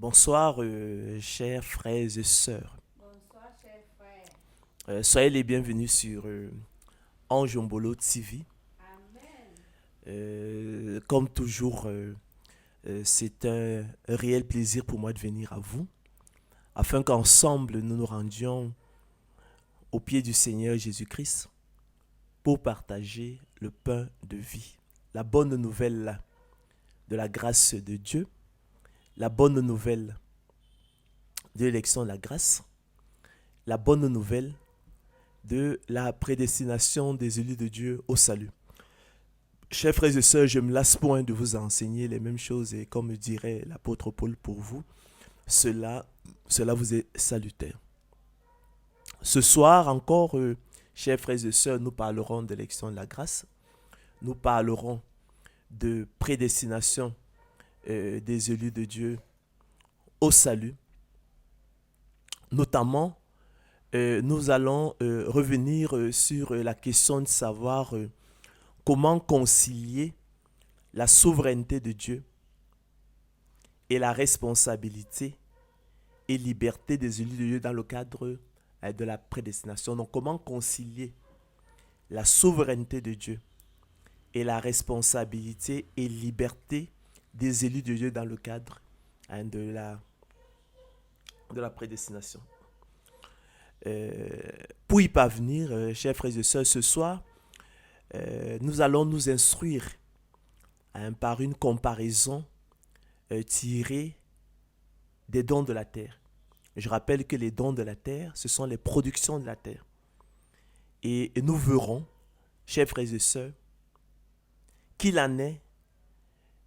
Bonsoir, chers frères et sœurs. Bonsoir, chers frères. Soyez les bienvenus sur Anjombolo TV. Amen. Comme toujours, c'est un réel plaisir pour moi de venir à vous, afin qu'ensemble nous nous rendions au pied du Seigneur Jésus-Christ pour partager le pain de vie, la bonne nouvelle de la grâce de Dieu, la bonne nouvelle de l'élection de la grâce, la bonne nouvelle de la prédestination des élus de Dieu au salut. Chers frères et sœurs, je me lasse point de vous enseigner les mêmes choses et comme dirait l'apôtre Paul pour vous, cela vous est salutaire. Ce soir encore, chers frères et sœurs, nous parlerons de l'élection de la grâce. Nous parlerons de prédestination des élus de Dieu au salut. Notamment, nous allons revenir sur la question de savoir comment concilier la souveraineté de Dieu et la responsabilité et liberté des élus de Dieu dans le cadre de la prédestination. Donc, comment concilier la souveraineté de Dieu et la responsabilité et liberté des élus de Dieu dans le cadre de la prédestination. Pour y parvenir, chers frères et sœurs, ce soir, nous allons nous instruire par une comparaison tirée des dons de la terre. Je rappelle que les dons de la terre, ce sont les productions de la terre. Et nous verrons, chers frères et sœurs, qu'il en est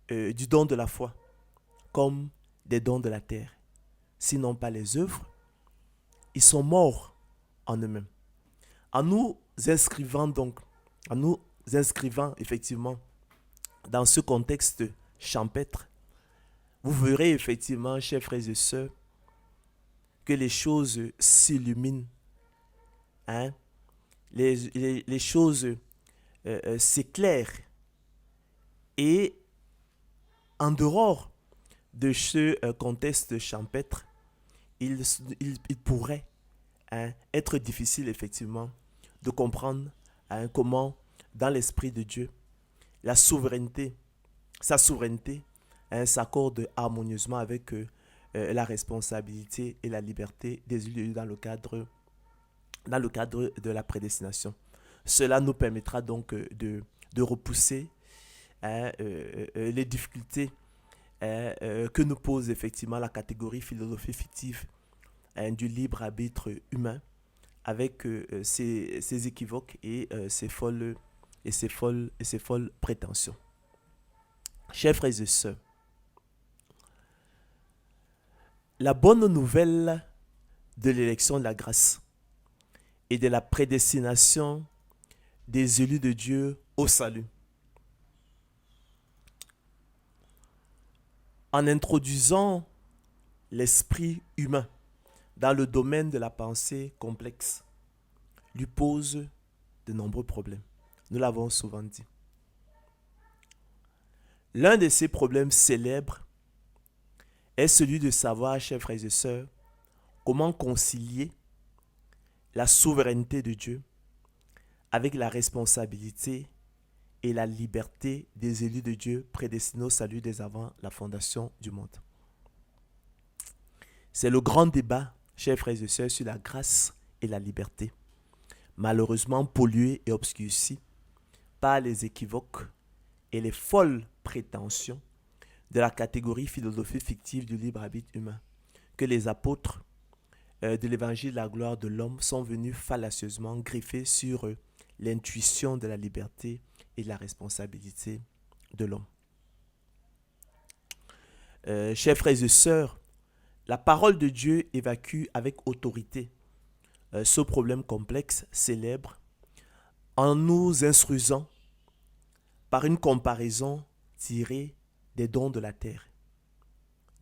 du don de la foi, comme des dons de la terre. Sinon pas les œuvres, ils sont morts en eux-mêmes. En nous inscrivant donc, en nous inscrivant effectivement dans ce contexte champêtre, vous verrez effectivement, chers frères et sœurs, que les choses s'illuminent, hein? les choses s'éclairent. Et en dehors de ce contexte champêtre, il pourrait être difficile effectivement de comprendre comment, dans l'esprit de Dieu, la souveraineté, sa souveraineté s'accorde harmonieusement avec la responsabilité et la liberté des élus dans le cadre de la prédestination. Cela nous permettra donc de repousser les difficultés que nous pose effectivement la catégorie philosophie fictive du libre arbitre humain avec ses équivoques et ses folles prétentions. Chers frères et sœurs, la bonne nouvelle de l'élection de la grâce et de la prédestination des élus de Dieu au salut. En introduisant l'esprit humain dans le domaine de la pensée complexe, lui pose de nombreux problèmes. Nous l'avons souvent dit. L'un de ces problèmes célèbres est celui de savoir, chers frères et sœurs, comment concilier la souveraineté de Dieu avec la responsabilité et la liberté des élus de Dieu prédestinés au salut dès avant la fondation du monde. C'est le grand débat, chers frères et sœurs, sur la grâce et la liberté, malheureusement pollué et obscurci par les équivoques et les folles prétentions de la catégorie philosophie fictive du libre arbitre humain, que les apôtres de l'évangile de la gloire de l'homme sont venus fallacieusement griffer sur l'intuition de la liberté et de la responsabilité de l'homme. Chers frères et sœurs, la parole de Dieu évacue avec autorité ce problème complexe, célèbre, en nous instruisant par une comparaison tirée des dons de la terre,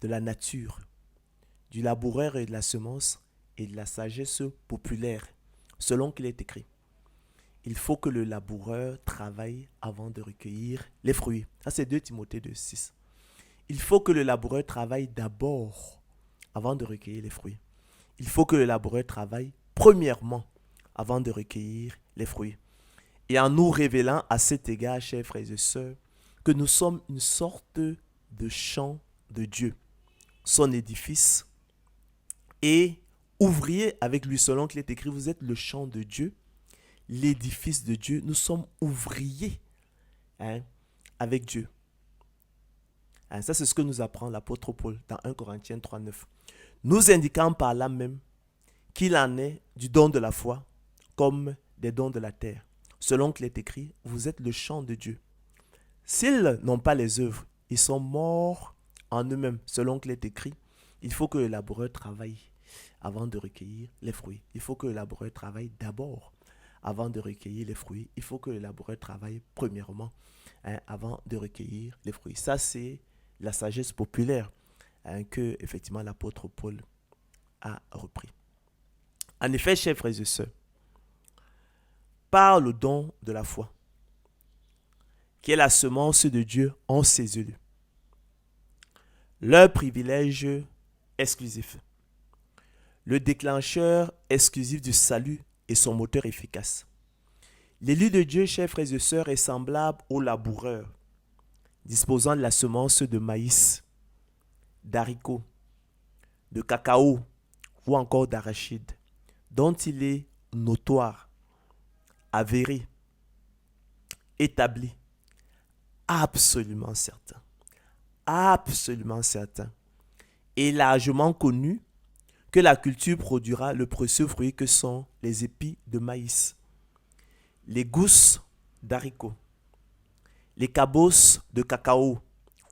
de la nature, du laboureur et de la semence et de la sagesse populaire, selon qu'il est écrit. Il faut que le laboureur travaille avant de recueillir les fruits. Ça, c'est 2 Timothée 2,6. Il faut que le laboureur travaille d'abord avant de recueillir les fruits. Il faut que le laboureur travaille premièrement avant de recueillir les fruits. Et en nous révélant à cet égard, chers frères et sœurs, que nous sommes une sorte de champ de Dieu, son édifice, et ouvrier avec lui, selon qu'il est écrit, vous êtes le champ de Dieu, l'édifice de Dieu, nous sommes ouvriers avec Dieu. Ça, c'est ce que nous apprend l'apôtre Paul dans 1 Corinthiens 3,9. Nous indiquant par là même qu'il en est du don de la foi comme des dons de la terre. Selon qu'il est écrit, vous êtes le champ de Dieu. S'ils n'ont pas les œuvres, ils sont morts en eux-mêmes. Selon qu'il est écrit, il faut que le laboureur travaille avant de recueillir les fruits. Il faut que le laboureur travaille d'abord avant de recueillir les fruits. Il faut que le laboureur travaille premièrement avant de recueillir les fruits. Ça, c'est la sagesse populaire que, effectivement, l'apôtre Paul a repris. En effet, chers frères et sœurs, par le don de la foi, qui est la semence de Dieu en ses élus, leur privilège exclusif, le déclencheur exclusif du salut et son moteur efficace. L'élu de Dieu, chers frères et sœurs, est semblable au laboureur, disposant de la semence de maïs, d'haricots, de cacao ou encore d'arachide, dont il est notoire, avéré, établi, absolument certain, et largement connu que la culture produira le précieux fruit que sont les épis de maïs, les gousses d'haricots, les cabosses de cacao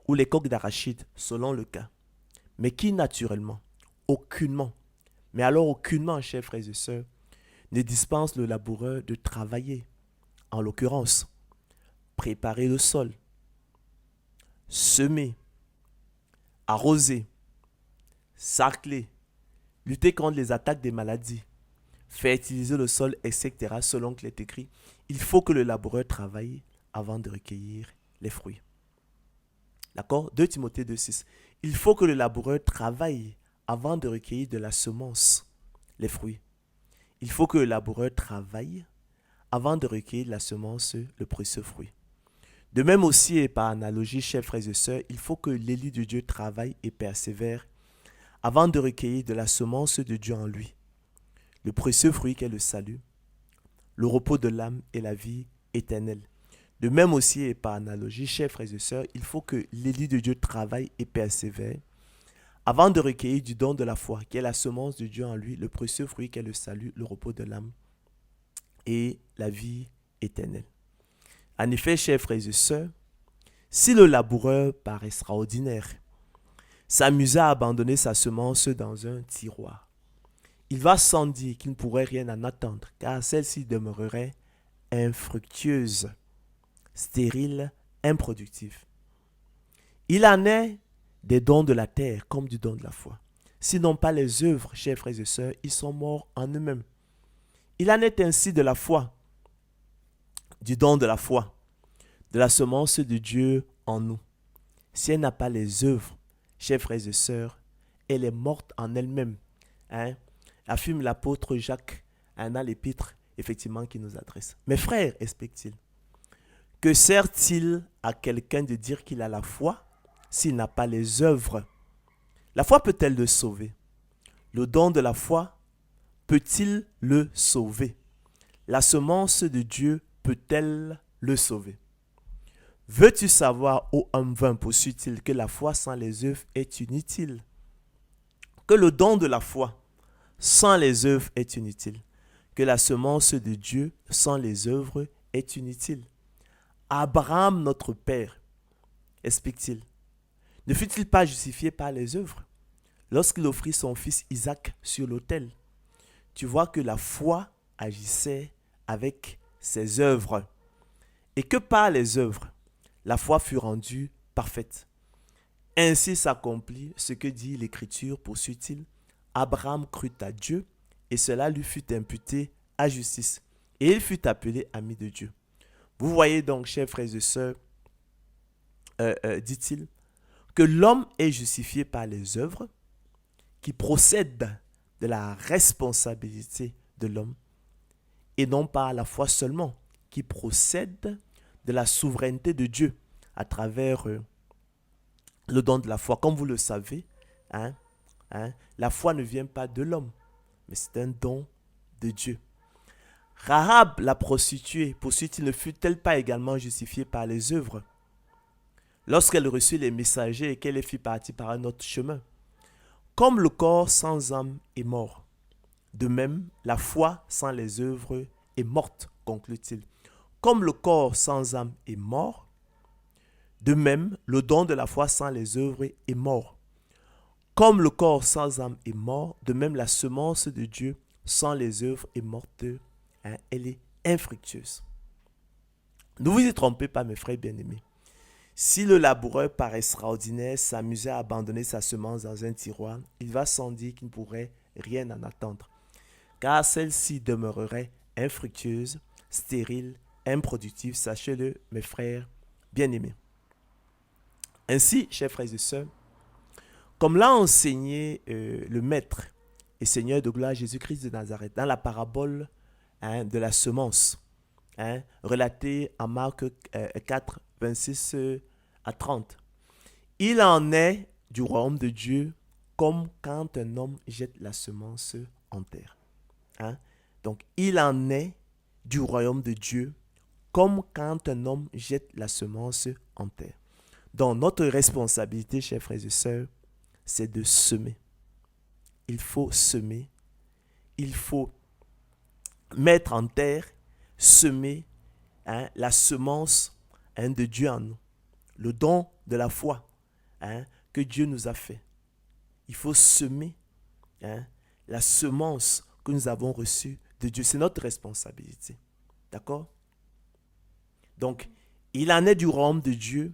ou les coques d'arachide, selon le cas, mais qui naturellement, aucunement, chers frères et sœurs, ne dispense le laboureur de travailler, en l'occurrence, préparer le sol, semer, arroser, sarcler, lutter contre les attaques des maladies, fertiliser le sol, etc. Selon qu'il est écrit, il faut que le laboureur travaille avant de recueillir les fruits. D'accord? 2 Timothée 2,6. Il faut que le laboureur travaille avant de recueillir de la semence, les fruits. Il faut que le laboureur travaille avant de recueillir de la semence, le précieux fruit. De même aussi, et par analogie, chers frères et sœurs, il faut que l'élu de Dieu travaille et persévère avant de recueillir de la semence de Dieu en lui, le précieux fruit qu'est le salut, le repos de l'âme et la vie éternelle. De même aussi, et par analogie, chers frères et sœurs, il faut que l'élu de Dieu travaille et persévère avant de recueillir du don de la foi, qui est la semence de Dieu en lui, le précieux fruit qu'est le salut, le repos de l'âme et la vie éternelle. En effet, chers frères et sœurs, si le laboureur, par extraordinaire, s'amusait à abandonner sa semence dans un tiroir, il va sans dire qu'il ne pourrait rien en attendre, car celle-ci demeurerait infructueuse, stérile, improductive. Il en est des dons de la terre comme du don de la foi. Sinon pas les œuvres, chers frères et sœurs, ils sont morts en eux-mêmes. Il en est ainsi de la foi, du don de la foi, de la semence de Dieu en nous. Si elle n'a pas les œuvres, chers frères et sœurs, elle est morte en elle-même. Affirme l'apôtre Jacques dans l'épître, effectivement, qui nous adresse. Mes frères, explique-t-il, que sert-il à quelqu'un de dire qu'il a la foi s'il n'a pas les œuvres? La foi peut-elle le sauver? Le don de la foi peut-il le sauver? La semence de Dieu peut-elle le sauver? Veux-tu savoir, ô homme vain, poursuit-il, que la foi sans les œuvres est inutile? Que le don de la foi sans les œuvres est inutile? Que la semence de Dieu sans les œuvres est inutile? Abraham, notre père, explique-t-il, ne fut-il pas justifié par les œuvres lorsqu'il offrit son fils Isaac sur l'autel? Tu vois que la foi agissait avec ses œuvres et que par les œuvres, la foi fut rendue parfaite. Ainsi s'accomplit ce que dit l'Écriture, poursuit-il. Abraham crut à Dieu et cela lui fut imputé à justice. Et il fut appelé ami de Dieu. Vous voyez donc, chers frères et sœurs, dit-il, que l'homme est justifié par les œuvres qui procède de la responsabilité de l'homme et non pas la foi seulement, qui procède de la souveraineté de Dieu à travers le don de la foi. Comme vous le savez, la foi ne vient pas de l'homme, mais c'est un don de Dieu. Rahab, la prostituée, poursuit-il, ne fut-elle pas également justifiée par les œuvres lorsqu'elle reçut les messagers et qu'elle les fit partir par un autre chemin? Comme le corps sans âme est mort, de même, la foi sans les œuvres est morte, conclut-il. Comme le corps sans âme est mort, de même, le don de la foi sans les œuvres est mort. Comme le corps sans âme est mort, de même la semence de Dieu sans les œuvres est morte. Elle est infructueuse. Ne vous y trompez pas, mes frères bien-aimés. Si le laboureur par extraordinaire s'amusait à abandonner sa semence dans un tiroir, il va sans dire qu'il ne pourrait rien en attendre, car celle-ci demeurerait infructueuse, stérile, improductive. Sachez-le, mes frères bien-aimés. Ainsi, chers frères et sœurs, comme l'a enseigné le Maître et Seigneur de gloire Jésus-Christ de Nazareth dans la parabole de la semence, relatée en Marc 4, 26 à 30. Il en est du royaume de Dieu comme quand un homme jette la semence en terre. Donc, il en est du royaume de Dieu comme quand un homme jette la semence en terre. Donc, notre responsabilité, chers frères et sœurs, c'est de semer. Il faut semer. Il faut mettre en terre, semer la semence de Dieu en nous. Le don de la foi que Dieu nous a fait. Il faut semer la semence que nous avons reçue de Dieu. C'est notre responsabilité. D'accord? Donc, il en est du royaume de Dieu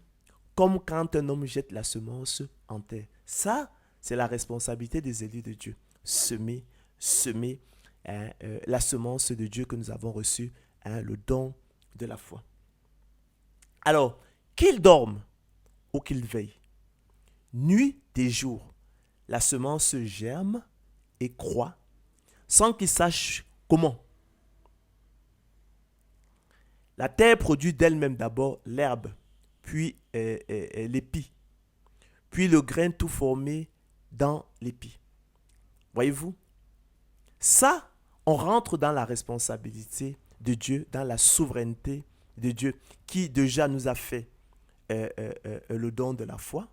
comme quand un homme jette la semence en terre. Ça, c'est la responsabilité des élus de Dieu. Semer la semence de Dieu que nous avons reçue, le don de la foi. Alors, qu'il dorme ou qu'il veille, nuit et jour, la semence germe et croît sans qu'il sache comment. La terre produit d'elle-même d'abord l'herbe, puis l'épi, puis le grain tout formé dans l'épi. Voyez-vous? Ça, on rentre dans la responsabilité de Dieu, dans la souveraineté de Dieu, qui déjà nous a fait le don de la foi,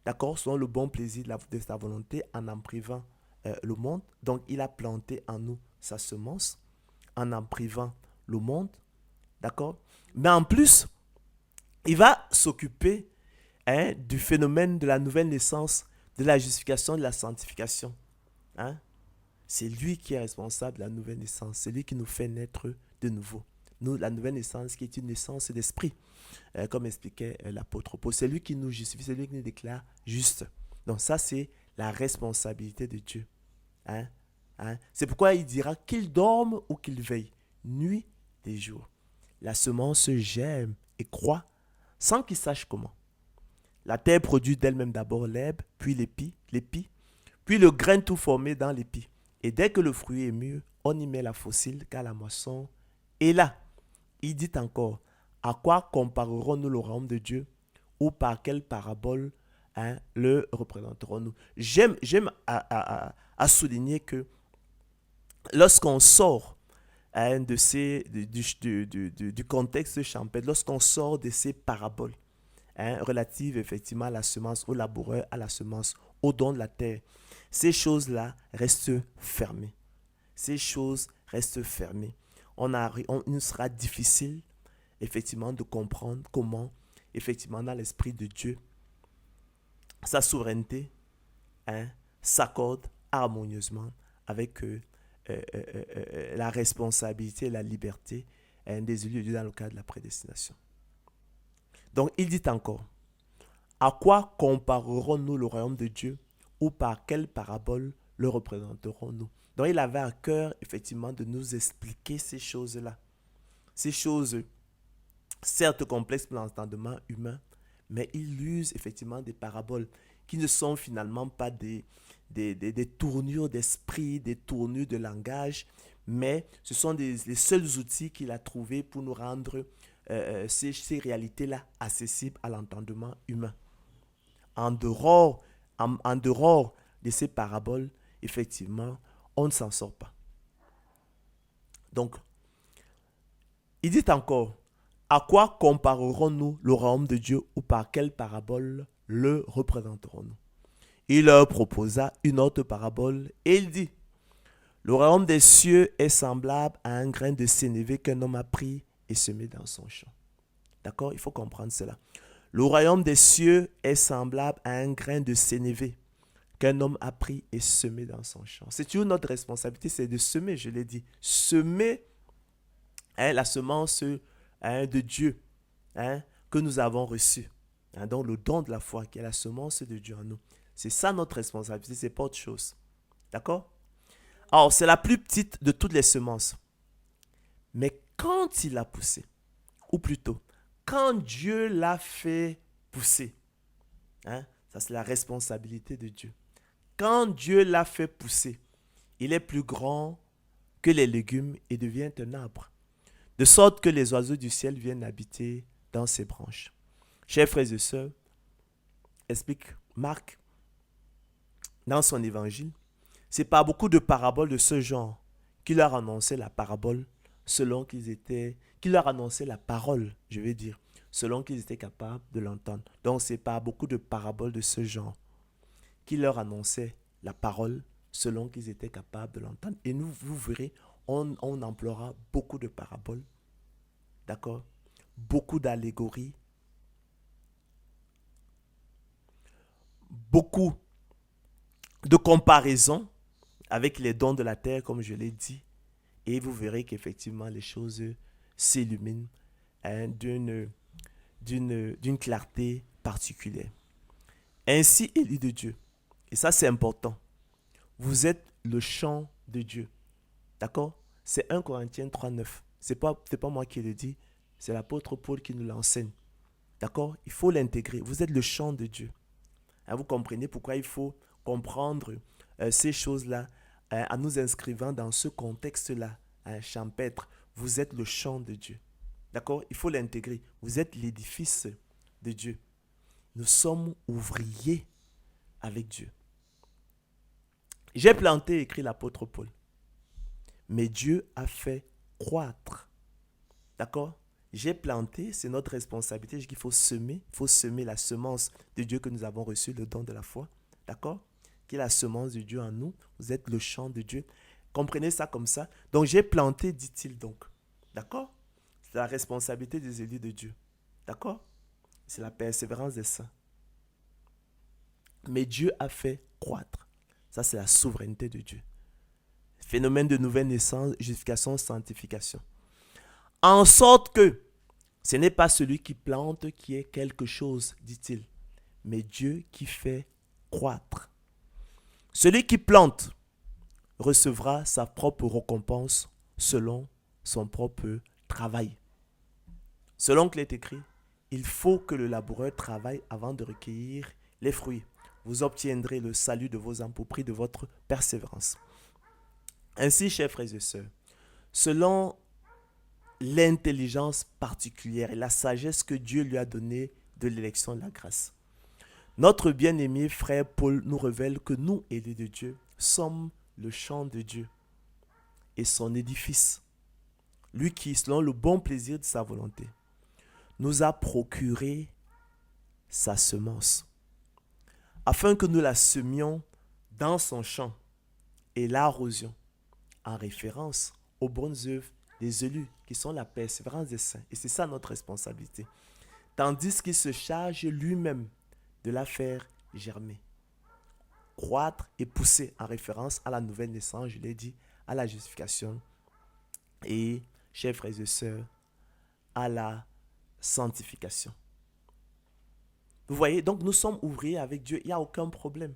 d'accord, selon le bon plaisir de sa volonté, en privant le monde. Donc, il a planté en nous sa semence, en privant le monde, d'accord. Mais en plus, il va s'occuper du phénomène de la nouvelle naissance, de la justification, de la sanctification. C'est lui qui est responsable de la nouvelle naissance. C'est lui qui nous fait naître de nouveau. Nous, la nouvelle naissance qui est une naissance d'esprit, comme expliquait l'apôtre Paul. C'est lui qui nous justifie, c'est lui qui nous déclare juste. Donc ça, c'est la responsabilité de Dieu. C'est pourquoi il dira qu'il dorme ou qu'il veille, nuit et jour. La semence germe et croît sans qu'il sache comment. La terre produit d'elle-même d'abord l'herbe, puis l'épi, puis le grain tout formé dans l'épi. Et dès que le fruit est mûr, on y met la faucille, car la moisson est là. Il dit encore, à quoi comparerons-nous le royaume de Dieu, ou par quelle parabole le représenterons-nous? J'aime à souligner que lorsqu'on sort du contexte champêtre, lorsqu'on sort de ces paraboles relatives effectivement à la semence, au laboureur, à la semence, au don de la terre, ces choses-là restent fermées. Ces choses restent fermées. Il nous sera difficile effectivement de comprendre comment, effectivement, dans l'esprit de Dieu, sa souveraineté s'accorde harmonieusement avec la responsabilité et la liberté des élus de Dieu dans le cadre de la prédestination. Donc, il dit encore, à quoi comparerons-nous le royaume de Dieu, ou par quelle parabole le représenterons-nous? Donc, il avait à cœur, effectivement, de nous expliquer ces choses-là. Ces choses, certes complexes pour l'entendement humain, mais il use effectivement des paraboles qui ne sont finalement pas des des tournures d'esprit, des tournures de langage, mais ce sont les seuls outils qu'il a trouvés pour nous rendre ces réalités-là accessibles à l'entendement humain. En dehors, en dehors de ces paraboles, effectivement, on ne s'en sort pas. Donc, il dit encore, à quoi comparerons-nous le royaume de Dieu ou par quelle parabole le représenterons-nous? Il leur proposa une autre parabole et il dit, le royaume des cieux est semblable à un grain de sénévé qu'un homme a pris et semé dans son champ. D'accord? Il faut comprendre cela. Le royaume des cieux est semblable à un grain de sénévé qu'un homme a pris et semé dans son champ. C'est toujours notre responsabilité, c'est de semer, je l'ai dit. Semer la semence de Dieu que nous avons reçue. Donc le don de la foi qui est la semence de Dieu en nous. C'est ça notre responsabilité, c'est pas autre chose. D'accord? Alors, c'est la plus petite de toutes les semences. Mais quand il a poussé, ou plutôt, quand Dieu l'a fait pousser, ça c'est la responsabilité de Dieu. Quand Dieu l'a fait pousser, il est plus grand que les légumes et devient un arbre, de sorte que les oiseaux du ciel viennent habiter dans ses branches. Chers frères et sœurs, explique Marc dans son évangile, c'est par beaucoup de paraboles de ce genre qu'il leur annonçait la parabole selon qu'il leur annonçait la parole, je vais dire, selon qu'ils étaient capables de l'entendre. Donc c'est par beaucoup de paraboles de ce genre qu'il leur annonçait la parole selon qu'ils étaient capables de l'entendre. Et nous, vous verrez, on emploiera beaucoup de paraboles, d'accord? Beaucoup d'allégories, beaucoup de comparaisons avec les dons de la terre, comme je l'ai dit, et vous verrez qu'effectivement les choses s'illuminent d'une clarté particulière. Ainsi, élu de Dieu, et ça c'est important, vous êtes le champ de Dieu. D'accord? C'est 1 Corinthiens 3,9. C'est pas moi qui le dis, c'est l'apôtre Paul qui nous l'enseigne. D'accord? Il faut l'intégrer. Vous êtes le champ de Dieu. Vous comprenez pourquoi il faut comprendre ces choses-là en nous inscrivant dans ce contexte-là, champêtre. Vous êtes le champ de Dieu. D'accord? Il faut l'intégrer. Vous êtes l'édifice de Dieu. Nous sommes ouvriers avec Dieu. J'ai planté, écrit l'apôtre Paul. Mais Dieu a fait croître. D'accord? J'ai planté, c'est notre responsabilité. Il faut semer la semence de Dieu que nous avons reçue, le don de la foi. D'accord? Qui est la semence de Dieu en nous. Vous êtes le champ de Dieu. Comprenez ça comme ça. Donc j'ai planté, dit-il donc. D'accord? C'est la responsabilité des élus de Dieu. D'accord? C'est la persévérance des saints. Mais Dieu a fait croître. Ça, c'est la souveraineté de Dieu. Phénomène de nouvelle naissance, justification, sanctification. En sorte que ce n'est pas celui qui plante qui est quelque chose, dit-il, mais Dieu qui fait croître. Celui qui plante recevra sa propre récompense selon son propre travail. Selon qu'il est écrit, il faut que le laboureur travaille avant de recueillir les fruits. Vous obtiendrez le salut de vos âmes au prix de votre persévérance. Ainsi, chers frères et sœurs, selon l'intelligence particulière et la sagesse que Dieu lui a donnée de l'élection de la grâce, notre bien-aimé frère Paul nous révèle que nous, élus de Dieu, sommes le champ de Dieu et son édifice. Lui qui, selon le bon plaisir de sa volonté, nous a procuré sa semence, afin que nous la semions dans son champ et l'arrosions, en référence aux bonnes œuvres des élus, qui sont la persévérance des saints. Et c'est ça notre responsabilité. Tandis qu'il se charge lui-même de la faire germer, croître et pousser, en référence à la nouvelle naissance, je l'ai dit, à la justification et, chers frères et sœurs, à la sanctification. Vous voyez, donc nous sommes ouvriers avec Dieu, il n'y a aucun problème.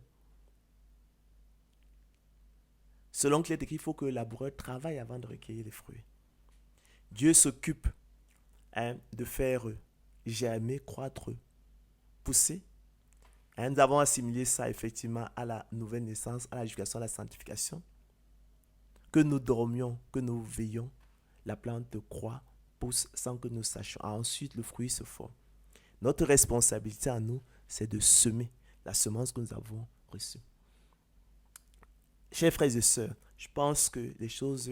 Selon qu'il est écrit, il faut que le laboureur travaille avant de recueillir les fruits. Dieu s'occupe de faire germer, croître, pousser Nous avons assimilé ça effectivement à la nouvelle naissance, à la justification, à la sanctification. Que nous dormions, que nous veillons, la plante croît, pousse sans que nous sachions. Ensuite, le fruit se forme. Notre responsabilité à nous, c'est de semer la semence que nous avons reçue. Chers frères et sœurs, je pense que les choses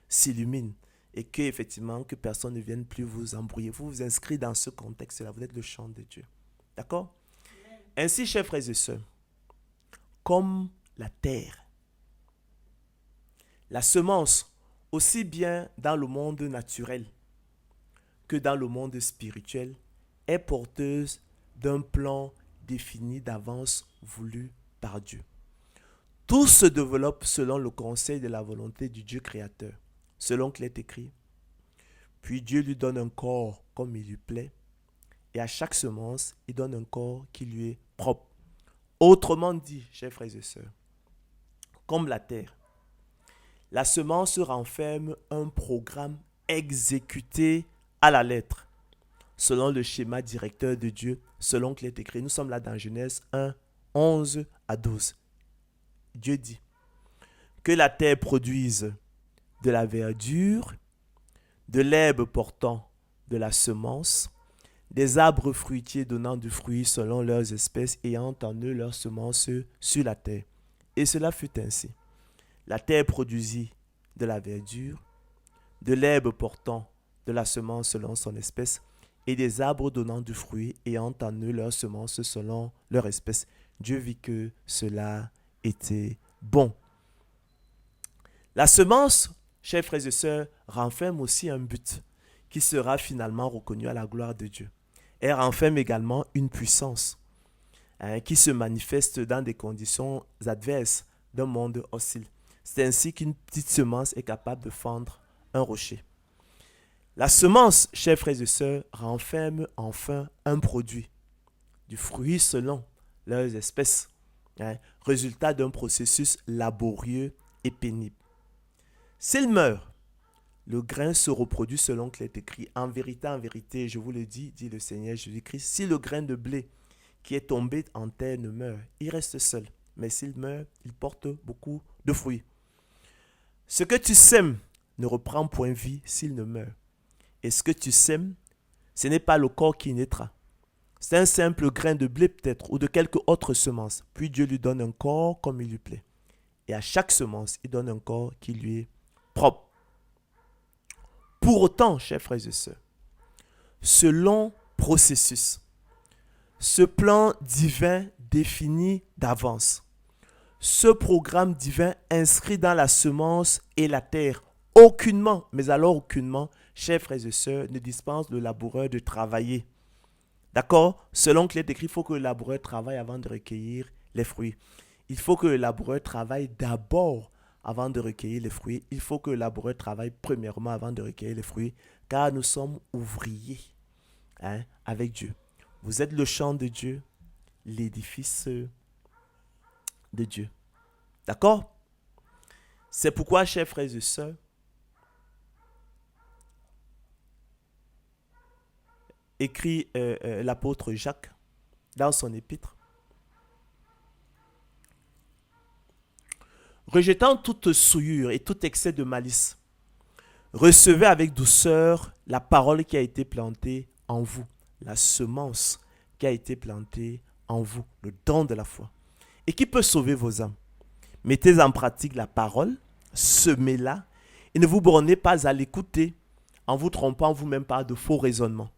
s'illuminent et que effectivement que personne ne vienne plus vous embrouiller. Vous vous inscrivez dans ce contexte-là, vous êtes le champ de Dieu. D'accord? Ainsi, chers frères et sœurs, comme la terre, la semence, aussi bien dans le monde naturel que dans le monde spirituel, est porteuse d'un plan défini d'avance voulu par Dieu. Tout se développe selon le conseil de la volonté du Dieu créateur, selon qu'il est écrit. Puis Dieu lui donne un corps comme il lui plaît, et à chaque semence, il donne un corps qui lui est propre. Autrement dit, chers frères et sœurs, comme la terre, la semence renferme un programme exécuté à la lettre, selon le schéma directeur de Dieu, selon qu'il est écrit. Nous sommes là dans Genèse 1, 11 à 12. Dieu dit que la terre produise de la verdure, de l'herbe portant de la semence, des arbres fruitiers donnant du fruit selon leurs espèces, ayant en eux leur semence sur la terre. Et cela fut ainsi. La terre produisit de la verdure, de l'herbe portant de la semence selon son espèce, et des arbres donnant du fruit, ayant en eux leur semence selon leur espèce. Dieu vit que cela était bon. La semence, chers frères et sœurs, renferme aussi un but qui sera finalement reconnu à la gloire de Dieu. Elle renferme également une puissance qui se manifeste dans des conditions adverses d'un monde hostile. C'est ainsi qu'une petite semence est capable de fendre un rocher. La semence, chers frères et sœurs, renferme enfin un produit, du fruit selon leurs espèces, résultat d'un processus laborieux et pénible. S'il meurt, le grain se reproduit selon qu'il est écrit. En vérité, je vous le dis, dit le Seigneur Jésus-Christ, si le grain de blé qui est tombé en terre ne meurt, il reste seul. Mais s'il meurt, il porte beaucoup de fruits. Ce que tu sèmes ne reprend point vie s'il ne meurt. Et ce que tu sèmes, ce n'est pas le corps qui naîtra. C'est un simple grain de blé peut-être ou de quelque autre semence. Puis Dieu lui donne un corps comme il lui plaît. Et à chaque semence, il donne un corps qui lui est propre. Pour autant, chers frères et sœurs, ce long processus, ce plan divin défini d'avance, ce programme divin inscrit dans la semence et la terre, aucunement, mais alors aucunement, chers frères et sœurs, ne dispense le laboureur de travailler. D'accord? Selon qu'il est écrit, il faut que le laboureur travaille avant de recueillir les fruits. Il faut que le laboureur travaille d'abord avant de recueillir les fruits. Il faut que le laboureur travaille premièrement avant de recueillir les fruits, car nous sommes ouvriers avec Dieu. Vous êtes le champ de Dieu, l'édifice de Dieu. D'accord? C'est pourquoi, chers frères et sœurs, écrit l'apôtre Jacques dans son épître, rejetant toute souillure et tout excès de malice, recevez avec douceur la parole qui a été plantée en vous, la semence qui a été plantée en vous, le don de la foi, et qui peut sauver vos âmes. Mettez en pratique la parole, semez-la, et ne vous bornez pas à l'écouter en vous trompant vous-même par de faux raisonnements.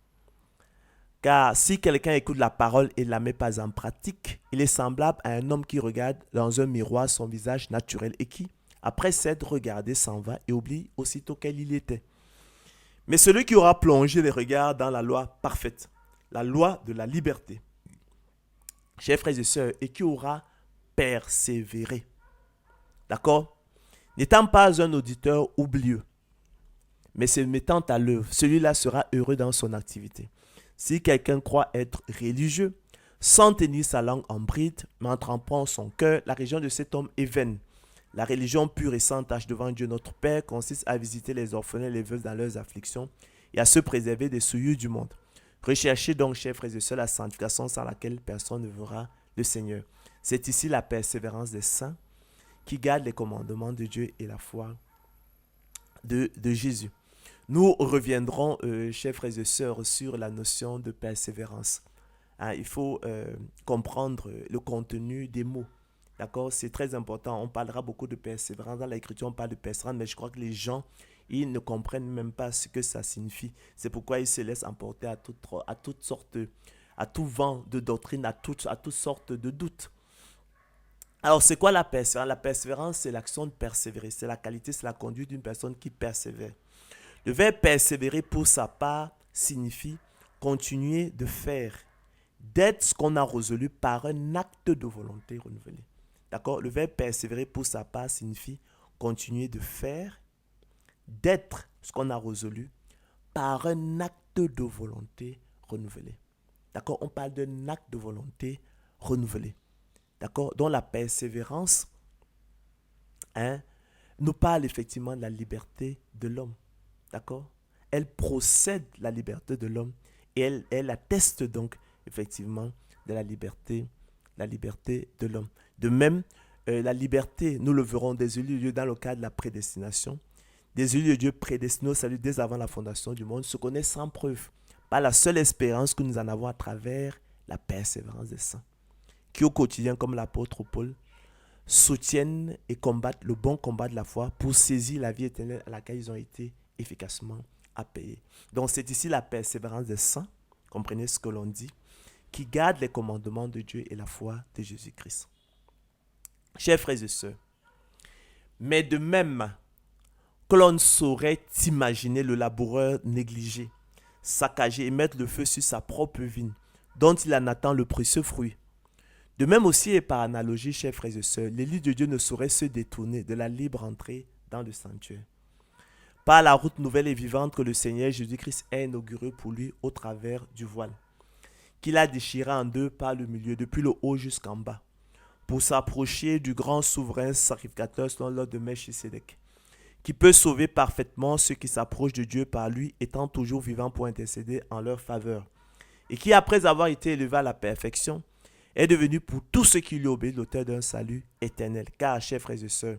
Car si quelqu'un écoute la parole et ne la met pas en pratique, il est semblable à un homme qui regarde dans un miroir son visage naturel et qui, après s'être regardé, s'en va et oublie aussitôt quel il était. Mais celui qui aura plongé les regards dans la loi parfaite, la loi de la liberté, chers frères et sœurs, et qui aura persévéré, d'accord, n'étant pas un auditeur oublieux, mais se mettant à l'œuvre, celui-là sera heureux dans son activité. Si quelqu'un croit être religieux, sans tenir sa langue en bride, mais en trempant son cœur, la religion de cet homme est vaine. La religion pure et sans tache devant Dieu notre Père consiste à visiter les orphelins et les veuves dans leurs afflictions et à se préserver des souillures du monde. Recherchez donc, chers frères et sœurs, la sanctification sans laquelle personne ne verra le Seigneur. C'est ici la persévérance des saints qui gardent les commandements de Dieu et la foi de Jésus. Nous reviendrons, chers frères et sœurs, sur la notion de persévérance. Hein, il faut comprendre le contenu des mots. D'accord? C'est très important. On parlera beaucoup de persévérance. Dans l'écriture, on parle de persévérance, mais je crois que les gens, ils ne comprennent même pas ce que ça signifie. C'est pourquoi ils se laissent emporter à toutes sortes, à tout vent de doctrine, à toutes sortes de doutes. Alors, c'est quoi la persévérance? La persévérance, c'est l'action de persévérer. C'est la qualité, c'est la conduite d'une personne qui persévère. Le verbe persévérer, pour sa part, signifie continuer de faire, d'être ce qu'on a résolu par un acte de volonté renouvelé. D'accord? Le verbe persévérer, pour sa part, signifie continuer de faire, d'être ce qu'on a résolu par un acte de volonté renouvelé. D'accord? On parle d'un acte de volonté renouvelé. D'accord? Donc la persévérance nous parle effectivement de la liberté de l'homme. D'accord? Elle procède de la liberté de l'homme et elle atteste donc effectivement de la liberté de l'homme. De même, la liberté, nous le verrons, des élus de Dieu dans le cadre de la prédestination. Des élus de Dieu prédestinés au salut dès avant la fondation du monde se connaissent sans preuve par la seule espérance que nous en avons à travers la persévérance des saints, qui au quotidien, comme l'apôtre Paul, soutiennent et combattent le bon combat de la foi pour saisir la vie éternelle à laquelle ils ont été efficacement appelés. Donc c'est ici la persévérance des saints, comprenez ce que l'on dit, qui garde les commandements de Dieu et la foi de Jésus-Christ. Chers frères et sœurs, mais de même que l'on ne saurait imaginer le laboureur négligé, saccager et mettre le feu sur sa propre vigne, dont il en attend le précieux fruit. De même aussi et par analogie, chers frères et sœurs, l'élu de Dieu ne saurait se détourner de la libre entrée dans le sanctuaire, par la route nouvelle et vivante que le Seigneur Jésus-Christ a inaugurée pour lui au travers du voile, qu'il a déchiré en deux par le milieu, depuis le haut jusqu'en bas, pour s'approcher du grand souverain sacrificateur selon l'ordre de Melchisédek, qui peut sauver parfaitement ceux qui s'approchent de Dieu par lui, étant toujours vivant pour intercéder en leur faveur, et qui, après avoir été élevé à la perfection, est devenu pour tous ceux qui lui obéissent l'auteur d'un salut éternel. Car, chers frères et sœurs,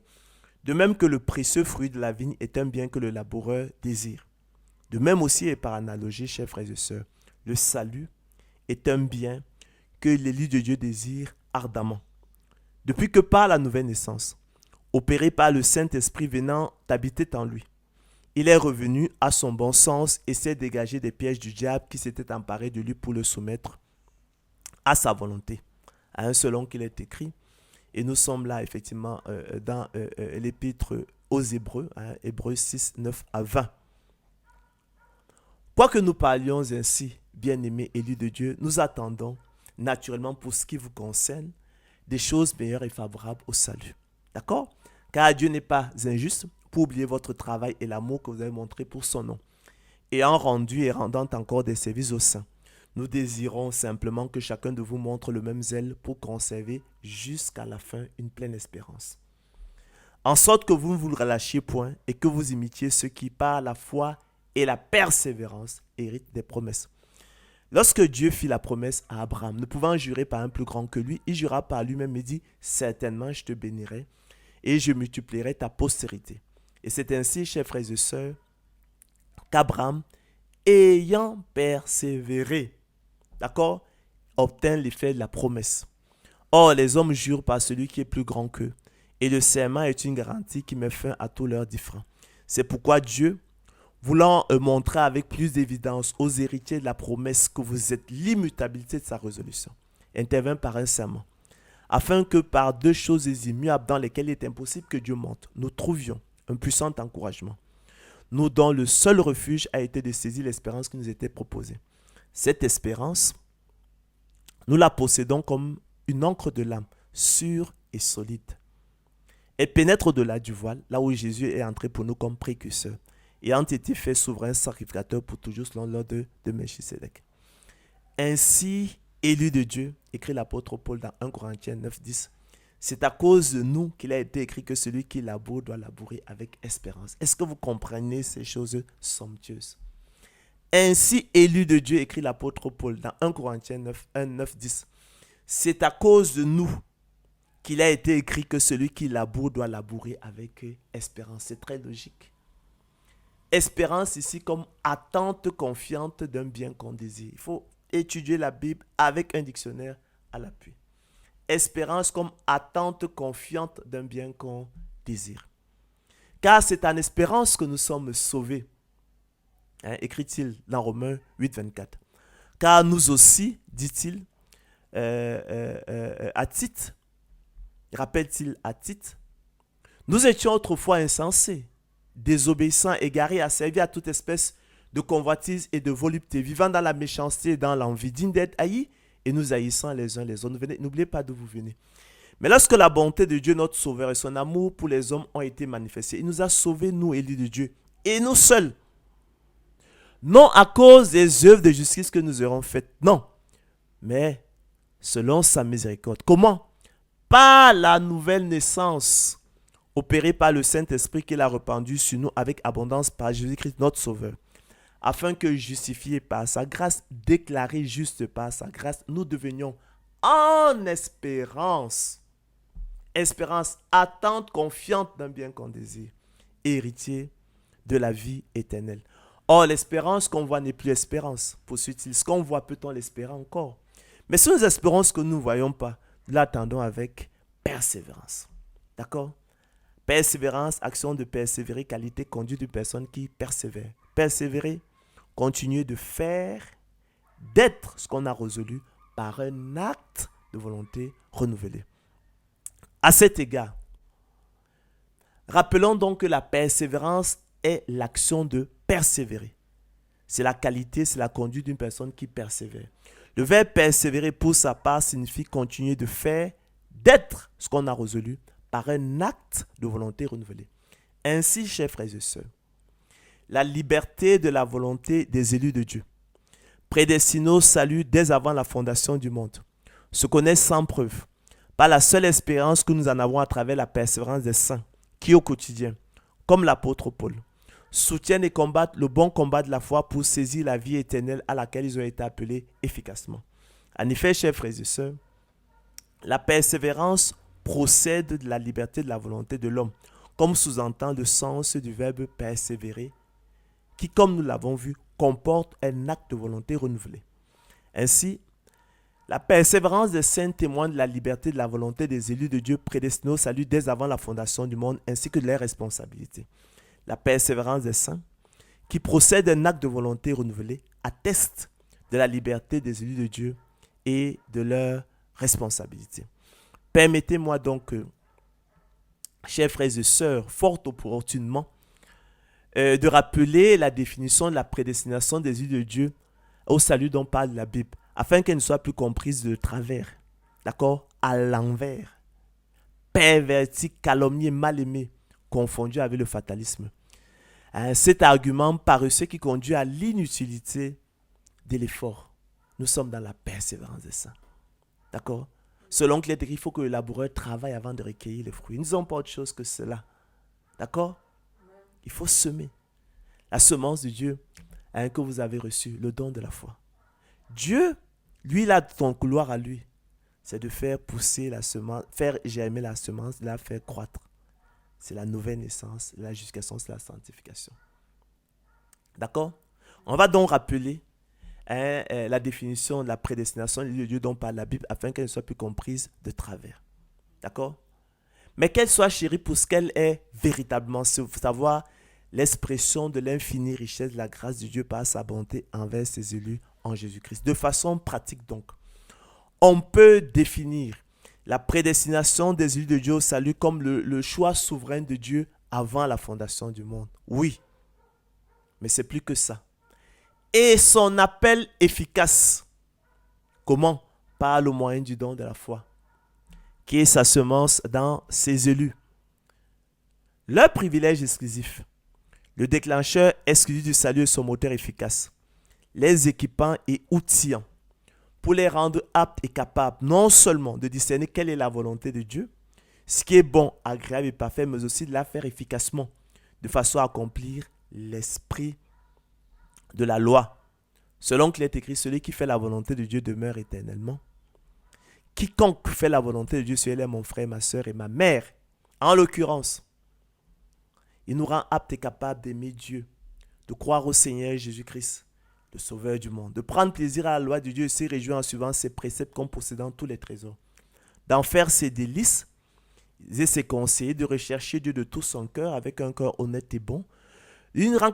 de même que le précieux fruit de la vigne est un bien que le laboureur désire, de même aussi et par analogie, chers frères et sœurs, le salut est un bien que l'élu de Dieu désire ardemment. Depuis que par la nouvelle naissance, opéré par le Saint-Esprit venant habiter en lui, il est revenu à son bon sens et s'est dégagé des pièges du diable qui s'était emparé de lui pour le soumettre à sa volonté, à un selon qu'il est écrit. Et nous sommes là effectivement dans l'épître aux Hébreux, Hébreux 6, 9 à 20. Quoique nous parlions ainsi, bien-aimés élus de Dieu, nous attendons naturellement pour ce qui vous concerne des choses meilleures et favorables au salut. D'accord? Car Dieu n'est pas injuste pour oublier votre travail et l'amour que vous avez montré pour son nom, ayant rendu et rendant encore des services aux saints. Nous désirons simplement que chacun de vous montre le même zèle pour conserver jusqu'à la fin une pleine espérance. En sorte que vous ne vous le relâchiez point et que vous imitiez ceux qui, par la foi et la persévérance, héritent des promesses. Lorsque Dieu fit la promesse à Abraham, ne pouvant jurer par un plus grand que lui, il jura par lui-même et dit « Certainement je te bénirai et je multiplierai ta postérité. » Et c'est ainsi, chers frères et sœurs, qu'Abraham, ayant persévéré, d'accord, obtint l'effet de la promesse. Or, les hommes jurent par celui qui est plus grand qu'eux, et le serment est une garantie qui met fin à tous leurs différends. C'est pourquoi Dieu, voulant montrer avec plus d'évidence aux héritiers de la promesse que vous êtes l'immutabilité de sa résolution, intervint par un serment, afin que par deux choses immuables dans lesquelles il est impossible que Dieu monte, nous trouvions un puissant encouragement, nous dont le seul refuge a été de saisir l'espérance qui nous était proposée. Cette espérance, nous la possédons comme une encre de l'âme, sûre et solide. Elle pénètre au-delà du voile, là où Jésus est entré pour nous comme précurseur, ayant été fait souverain sacrificateur pour toujours selon l'ordre de Melchisédek. Ainsi, élu de Dieu, écrit l'apôtre Paul dans 1 Corinthiens 9, 10, c'est à cause de nous qu'il a été écrit que celui qui laboure doit labourer avec espérance. Est-ce que vous comprenez ces choses somptueuses? Ainsi, élu de Dieu, écrit l'apôtre Paul dans 1 Corinthiens 9, 10. C'est à cause de nous qu'il a été écrit que celui qui laboure doit labourer avec espérance. C'est très logique. Espérance ici comme attente confiante d'un bien qu'on désire. Il faut étudier la Bible avec un dictionnaire à l'appui. Espérance comme attente confiante d'un bien qu'on désire. Car c'est en espérance que nous sommes sauvés. Écrit-il dans Romains 8, 24. Car nous aussi, dit-il, à Tite, rappelle-t-il à Tite, nous étions autrefois insensés, désobéissants, égarés, asservis à toute espèce de convoitise et de volupté, vivant dans la méchanceté et dans l'envie, dignes d'être haïs et nous haïssant les uns les autres. Venez, n'oubliez pas d'où vous venez. Mais lorsque la bonté de Dieu, notre Sauveur, et son amour pour les hommes ont été manifestés, il nous a sauvés, nous, élus de Dieu, et nous seuls. Non à cause des œuvres de justice que nous aurons faites, non, mais selon sa miséricorde. Comment? Par la nouvelle naissance opérée par le Saint-Esprit qu'il a répandu sur nous avec abondance par Jésus-Christ, notre Sauveur, afin que, justifiés par sa grâce, déclarés justes par sa grâce, nous devenions en espérance, attente confiante d'un bien qu'on désire, héritier de la vie éternelle. Or, l'espérance qu'on voit n'est plus espérance, poursuit-il. Ce qu'on voit, peut-on l'espérer encore? Mais si nous espérons ce que nous ne voyons pas, nous l'attendons avec persévérance. D'accord? Persévérance, action de persévérer, qualité, conduite d'une personne qui persévère. Persévérer, continuer de faire, d'être ce qu'on a résolu par un acte de volonté renouvelé. À cet égard, rappelons donc que la persévérance est l'action de persévérer. C'est la qualité, c'est la conduite d'une personne qui persévère. Le verbe persévérer pour sa part signifie continuer de faire, d'être ce qu'on a résolu par un acte de volonté renouvelée. Ainsi, chers frères et sœurs, la liberté de la volonté des élus de Dieu, prédestinés au salut dès avant la fondation du monde, se connaît sans preuve, par la seule expérience que nous en avons à travers la persévérance des saints, qui au quotidien, comme l'apôtre Paul, soutiennent et combattent le bon combat de la foi pour saisir la vie éternelle à laquelle ils ont été appelés efficacement. En effet, chers frères et sœurs, la persévérance procède de la liberté de la volonté de l'homme, comme sous-entend le sens du verbe persévérer, qui, comme nous l'avons vu, comporte un acte de volonté renouvelé. Ainsi, la persévérance des saints témoigne de la liberté de la volonté des élus de Dieu prédestinés au salut dès avant la fondation du monde, ainsi que de leurs responsabilités. La persévérance des saints, qui procède d'un acte de volonté renouvelé, atteste de la liberté des élus de Dieu et de leurs responsabilités. Permettez-moi donc, chers frères et sœurs, fort opportunément, de rappeler la définition de la prédestination des élus de Dieu au salut dont parle la Bible, afin qu'elle ne soit plus comprise de travers, d'accord, à l'envers, perverti, calomnié, mal aimé, confondu avec le fatalisme. Cet argument paresseux qui conduit à l'inutilité de l'effort. Nous sommes dans la persévérance de ça. D'accord? Selon que il faut que le laboureur travaille avant de recueillir les fruits. Nous n'avons pas autre chose que cela. D'accord? Il faut semer. La semence de Dieu que vous avez reçue, le don de la foi. Dieu, lui, il a son couloir à lui. C'est de faire pousser la semence, faire germer la semence, de la faire croître. C'est la nouvelle naissance, la justification, c'est la sanctification. D'accord? On va donc rappeler la définition de la prédestination de Dieu dont parle la Bible afin qu'elle ne soit plus comprise de travers. D'accord? Mais qu'elle soit chérie pour ce qu'elle est véritablement, savoir l'expression de l'infinie richesse de la grâce de Dieu par sa bonté envers ses élus en Jésus-Christ. De façon pratique donc, on peut définir la prédestination des élus de Dieu au salut comme le choix souverain de Dieu avant la fondation du monde. Oui, mais c'est plus que ça. Et son appel efficace. Comment? Par le moyen du don de la foi, qui est sa semence dans ses élus. Leur privilège exclusif, le déclencheur exclusif du salut et son moteur efficace, les équipant et outillant pour les rendre aptes et capables non seulement de discerner quelle est la volonté de Dieu, ce qui est bon, agréable et parfait, mais aussi de la faire efficacement, de façon à accomplir l'esprit de la loi. Selon qu'il est écrit, celui qui fait la volonté de Dieu demeure éternellement. quiconque fait la volonté de Dieu, celui-là est mon frère, ma soeur et ma mère. En l'occurrence, il nous rend aptes et capables d'aimer Dieu, de croire au Seigneur Jésus-Christ, le Sauveur du monde, de prendre plaisir à la loi de Dieu et se réjouir en suivant ses préceptes comme possédant tous les trésors, d'en faire ses délices et ses conseils, de rechercher Dieu de tout son cœur avec un cœur honnête et bon. Il nous rend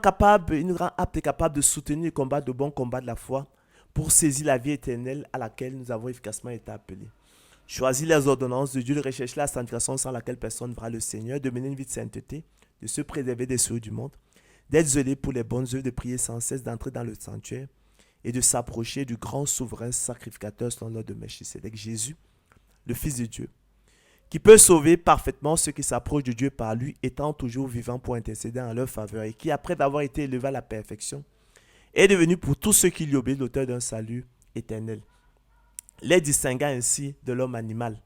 apte et capable de soutenir le combat, de bon combat de la foi pour saisir la vie éternelle à laquelle nous avons efficacement été appelés. Choisir les ordonnances de Dieu, de rechercher la sanctification sans laquelle personne ne verra le Seigneur, de mener une vie de sainteté, de se préserver des souillures du monde, d'être zélé pour les bonnes œuvres, de prier sans cesse, d'entrer dans le sanctuaire et de s'approcher du grand souverain sacrificateur selon l'ordre de Melchisédek, Jésus, le Fils de Dieu, qui peut sauver parfaitement ceux qui s'approchent de Dieu par lui, étant toujours vivant pour intercéder en leur faveur, et qui, après avoir été élevé à la perfection, est devenu pour tous ceux qui lui obéissent l'auteur d'un salut éternel, les distinguant ainsi de l'homme animal,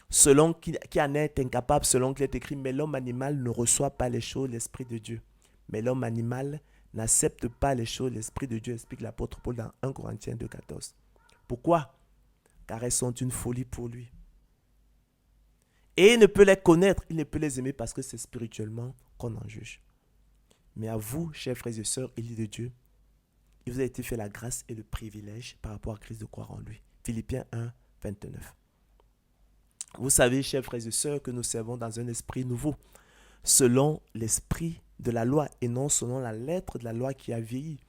selon qui en est incapable, selon qu'il est écrit, mais l'homme animal ne reçoit pas les choses de l'Esprit de Dieu. Mais l'homme animal n'accepte pas les choses de l'Esprit de Dieu, explique l'apôtre Paul dans 1 Corinthiens 2,14. Pourquoi? Car elles sont une folie pour lui. Et il ne peut les connaître, il ne peut les aimer parce que c'est spirituellement qu'on en juge. Mais à vous, chers frères et sœurs, élus de Dieu, il vous a été fait la grâce et le privilège par rapport à Christ de croire en lui. Philippiens 1, 29. Vous savez, chers frères et sœurs, que nous servons dans un esprit nouveau, selon l'esprit de la loi et non selon la lettre de la loi qui a vieilli.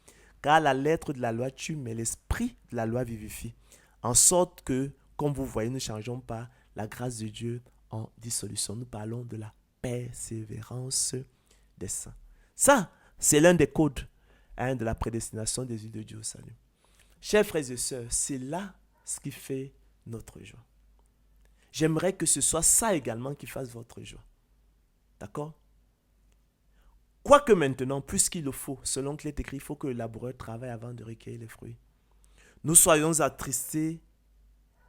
Car la lettre de la loi tue, mais l'esprit de la loi vivifie. En sorte que, comme vous voyez, nous ne changeons pas la grâce de Dieu en dissolution. Nous parlons de la persévérance des saints. Ça, c'est l'un des codes de la prédestination des yeux de Dieu au salut. Chers frères et sœurs, c'est là ce qui fait notre joie. J'aimerais que ce soit ça également qui fasse votre joie. D'accord? Quoique maintenant, puisqu'il le faut, selon qu'il est écrit, il faut que le laboureur travaille avant de recueillir les fruits. Nous soyons attristés